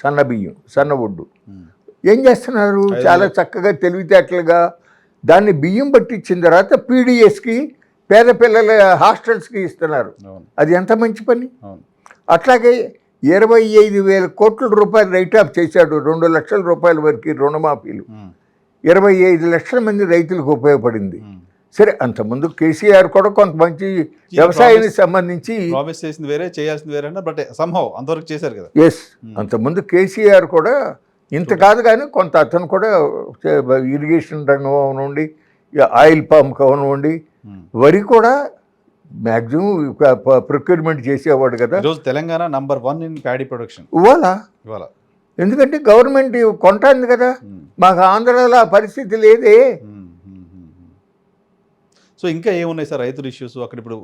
సన్న బియ్యం, సన్న ఒడ్డు. ఏం చేస్తున్నారు? చాలా చక్కగా తెలివితేటలుగా దాన్ని బియ్యం పట్టించిన తర్వాత పీడిఎస్కి, పేద పిల్లల హాస్టల్స్కి ఇస్తున్నారు. అది ఎంత మంచి పని. అట్లాగే 25,000 కోట్ల రూపాయలు రైట్ ఆఫ్ చేశాడు. 2 లక్షల రూపాయల వరకు రుణమాఫీలు. 25 లక్షల మంది రైతులకు ఉపయోగపడింది. సరే, అంతకుముందు కేసీఆర్ కూడా కొంత మంచి వ్యవసాయానికి సంబంధించి చేసింది వేరే, చేయాల్సింది వేరే, బట్ సంహౌ అంతవరకు చేశారు కదా. ఎస్, అంతకుముందు కేసీఆర్ కూడా ఇంత కాదు, కానీ కొంత అతను కూడా ఇరిగేషన్ రంగం అవనండి, ఆయిల్ పంప్ అవనండి, వరి కూడా మ్యాక్సిమం ప్రొక్యూర్మెంట్ చేసేవాడు కదా. ఈరోజు Telangana number 1 in paddy production ఇవాళ. ఎందుకంటే గవర్నమెంట్ కొంటుంది కదా. మాకు ఆంధ్రాలో ఆ పరిస్థితి లేదే. సో ఇంకా ఏమున్నాయి సార్ రైతుల ఇష్యూస్ అక్కడ? ఇప్పుడు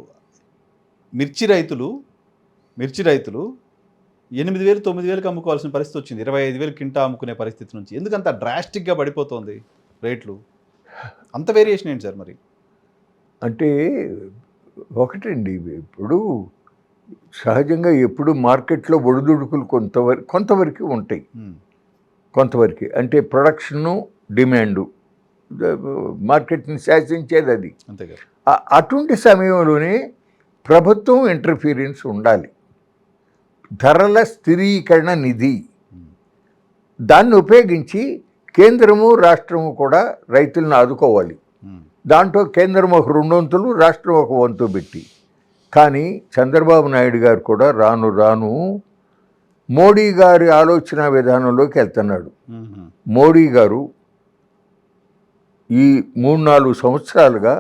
మిర్చి రైతులు 8,000 9,000కి అమ్ముకోవాల్సిన పరిస్థితి వచ్చింది. 25,000 కింటా అమ్ముకునే పరిస్థితి నుంచి ఎందుకంత డ్రాస్టిక్గా పడిపోతుంది రేట్లు? అంత వేరియేషన్ ఏంటి సార్ మరి? అంటే ఒకటండి, ఇప్పుడు సహజంగా ఎప్పుడు మార్కెట్లో ఒడిదుడుకులు కొంతవరకు ఉంటాయి. కొంతవరకు అంటే ప్రొడక్షను, డిమాండు, మార్కెట్ని శాసించేది అది. అంతేగా. అటువంటి సమయంలోనే ప్రభుత్వం ఇంటర్ఫీరెన్స్ ఉండాలి. ధరల స్థిరీకరణ నిధి, దాన్ని ఉపయోగించి కేంద్రము రాష్ట్రము కూడా రైతులను ఆదుకోవాలి. దాంట్లో కేంద్రం ఒక 2 వంతులు, రాష్ట్రం ఒక వంతు పెట్టి. కానీ చంద్రబాబు నాయుడు గారు కూడా రాను రాను మోడీ గారి ఆలోచన విధానంలోకి వెళ్తున్నాడు. మోడీ గారు ఈ 3-4 సంవత్సరాలుగా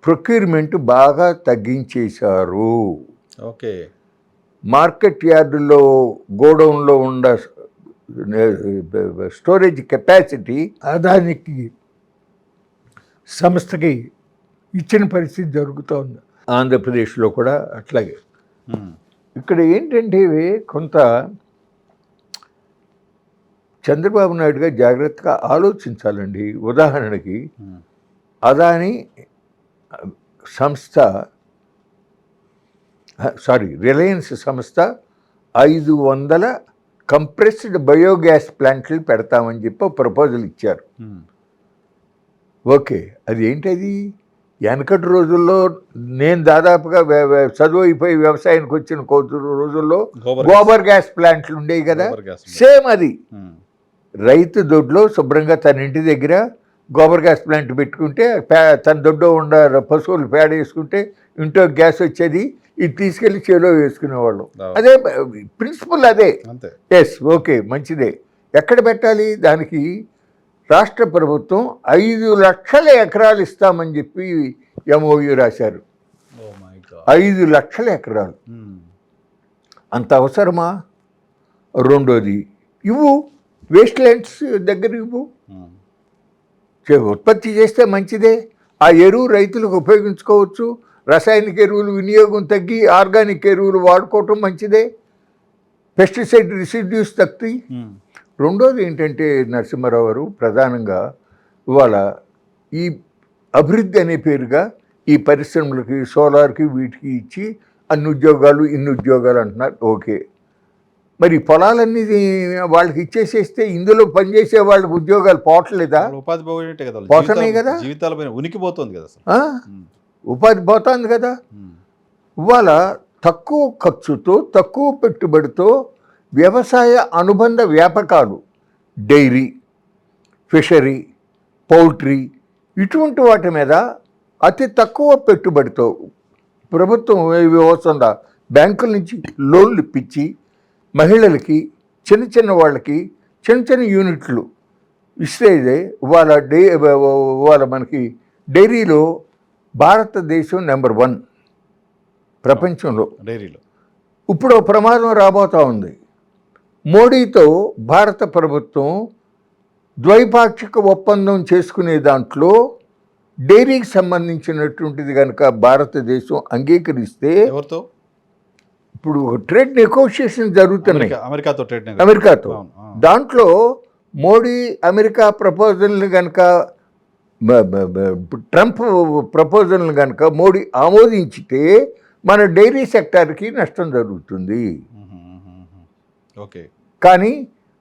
ప్రొక్యూర్మెంట్ బాగా తగ్గించేశారు. ఓకే. మార్కెట్ యార్డుల్లో, గోడౌన్లో ఉన్న స్టోరేజ్ కెపాసిటీ అదానికి సంస్థకి ఇచ్చిన పరిస్థితి జరుగుతోంది. ఆంధ్రప్రదేశ్లో కూడా అట్లాగే. ఇక్కడ ఏంటంటే కొంత చంద్రబాబు నాయుడు గారు జాగ్రత్తగా ఆలోచించాలండి. ఉదాహరణకి అదాని సంస్థ, రిలయన్స్ సంస్థ 500 కంప్రెస్డ్ బయోగ్యాస్ ప్లాంట్లు పెడతామని చెప్పి ప్రపోజల్ ఇచ్చారు. ఓకే, అది ఏంటది? వెనకటి రోజుల్లో నేను దాదాపుగా చదువు అయిపోయి వ్యవసాయానికి వచ్చిన రోజుల్లో గోబర్ గ్యాస్ ప్లాంట్లు ఉండేవి కదా. సేమ్ అది రైతు దొడ్లో శుభ్రంగా తన ఇంటి దగ్గర గోబర్ గ్యాస్ ప్లాంట్ పెట్టుకుంటే తన దొడ్లో ఉన్న పశువులు పేడ వేసుకుంటే ఇంట్లో గ్యాస్ వచ్చేది. ఇది తీసుకెళ్లి చేలో వేసుకునేవాళ్ళం. అవును. అదే ప్రిన్సిపల్ అదే. అంతే. ఎస్, ఓకే, మంచిదే. ఎక్కడ పెట్టాలి దానికి? రాష్ట్ర ప్రభుత్వం 5 లక్షల ఎకరాలు ఇస్తామని చెప్పి ఎంఓయూ రాశారు. Oh my God. 5 లక్షల ఎకరాలు అంత అవసరమా? రెండోది, ఇవ్వు, వేస్ట్ ల్యాండ్స్ దగ్గర ఇవ్వు, ఉత్పత్తి చేస్తే మంచిదే. ఆ ఎరువు రైతులకు ఉపయోగించుకోవచ్చు. రసాయనిక ఎరువులు వినియోగం తగ్గి ఆర్గానిక్ ఎరువులు వాడుకోవటం మంచిదే. పెస్టిసైడ్ రెసిడ్యూస్ తగ్గుతాయి. రెండోది ఏంటంటే నరసింహారావు గారు, ప్రధానంగా ఇవాళ ఈ అభివృద్ధి అనే పేరుగా ఈ పరిశ్రమలకి, సోలార్కి, వీటికి ఇచ్చి అన్ని ఉద్యోగాలు, ఇన్ని ఉద్యోగాలు అంటున్నారు. ఓకే, మరి పొలాలన్నీ వాళ్ళకి ఇచ్చేసేస్తే ఇందులో పనిచేసే వాళ్ళకి ఉద్యోగాలు పోవట్లేదా? ఉపాధి పోయినట్టే కదా, పోతున్నాయి కదా, జీవితాలపైన ఉనికిపోతుంది కదా, ఉపాధి పోతుంది కదా. ఇవాళ తక్కువ ఖర్చుతో, తక్కువ పెట్టుబడితో వ్యవసాయ అనుబంధ వ్యాపకాలు, డైరీ, ఫిషరీ, పౌల్ట్రీ, ఇటువంటి వాటి మీద అతి తక్కువ పెట్టుబడితో ప్రభుత్వం వ్యవస్థ బ్యాంకుల నుంచి లోన్లు ఇప్పించి మహిళలకి, చిన్న చిన్న వాళ్ళకి చిన్న చిన్న యూనిట్లు ఇస్తే ఇవాళ మనకి డైరీలో భారతదేశం నెంబర్ 1 ప్రపంచంలో. డైరీలో ఇప్పుడు ప్రమాదం రాబోతూ ఉంది. మోడీతో భారత ప్రభుత్వం ద్వైపాక్షిక ఒప్పందం చేసుకునే దాంట్లో డైరీకి సంబంధించినటువంటిది కనుక భారతదేశం అంగీకరిస్తే, ఎవరితో? ఇప్పుడు ట్రేడ్ నెగోషియేషన్ జరుగుతున్నాయి అమెరికాతో. దాంట్లో మోడీ అమెరికా ప్రపోజల్ని కనుక, ట్రంప్ ప్రపోజల్ని కనుక మోడీ ఆమోదించితే మన డైరీ సెక్టార్కి నష్టం జరుగుతుంది. ఓకే, కానీ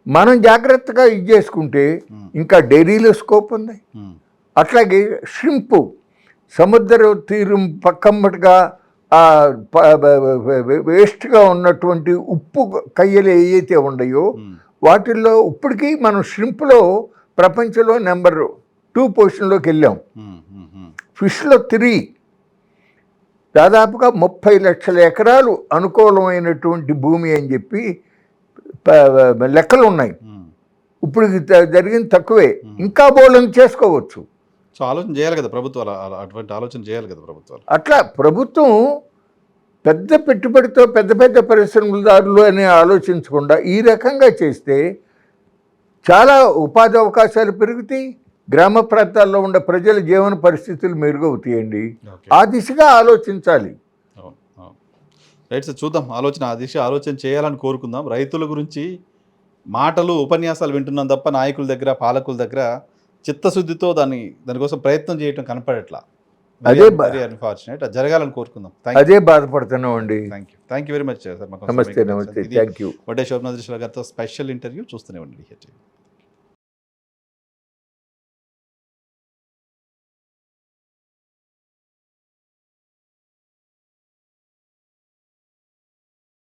మనం జాగ్రత్తగా ఇది చేసుకుంటే ఇంకా డైరీలో స్కోప్ ఉంది. అట్లాగే షింపు, సముద్ర తీరం పక్కమ్మటిగా వేస్ట్గా ఉన్నటువంటి ఉప్పు కయ్యలు ఏవైతే ఉన్నాయో వాటిల్లో ఇప్పటికీ మనం షింప్లో ప్రపంచంలో నెంబర్ 2 పొజిషన్లోకి వెళ్ళాం. ఫిష్లో 3, దాదాపుగా 30 లక్షల ఎకరాలు అనుకూలమైనటువంటి భూమి అని చెప్పి లెక్కలు ఉన్నాయి. ఇప్పుడు జరిగింది తక్కువే, ఇంకా బోల్డం చేసుకోవచ్చు. సో ఆలోచన చేయాలి కదా ప్రభుత్వాలు, అటువంటి ఆలోచన చేయాలి కదా ప్రభుత్వాలు. అట్లా ప్రభుత్వం పెద్ద పెట్టుబడితో పెద్ద పెద్ద పరిశ్రమదారులు అని ఆలోచించకుండా ఈ రకంగా చేస్తే చాలా ఉపాధి అవకాశాలు పెరుగుతాయి, గ్రామ ప్రాంతాల్లో ఉండే ప్రజల జీవన పరిస్థితులు మెరుగవుతాయండి. ఆ దిశగా ఆలోచించాలి. రైట్ సార్, చూద్దాం, ఆ దిశ ఆలోచన చేయాలని కోరుకుందాం. రైతుల గురించి మాటలు, ఉపన్యాసాలు వింటున్నాం తప్ప నాయకుల దగ్గర, పాలకుల దగ్గర చిత్తశుద్ధితో దానికోసం ప్రయత్నం చేయడం కనపడట్లా. అదే అన్ఫార్చునేట్, అది జరగాలని కోరుకుందాం. అదే బాధపడుతున్నాం అండి. Thank you very much sir. నమస్తే. Thank you. వడ్డే శోభనాథ్ గారితో స్పెషల్ ఇంటర్వ్యూ చూస్తూనే ఉండండి.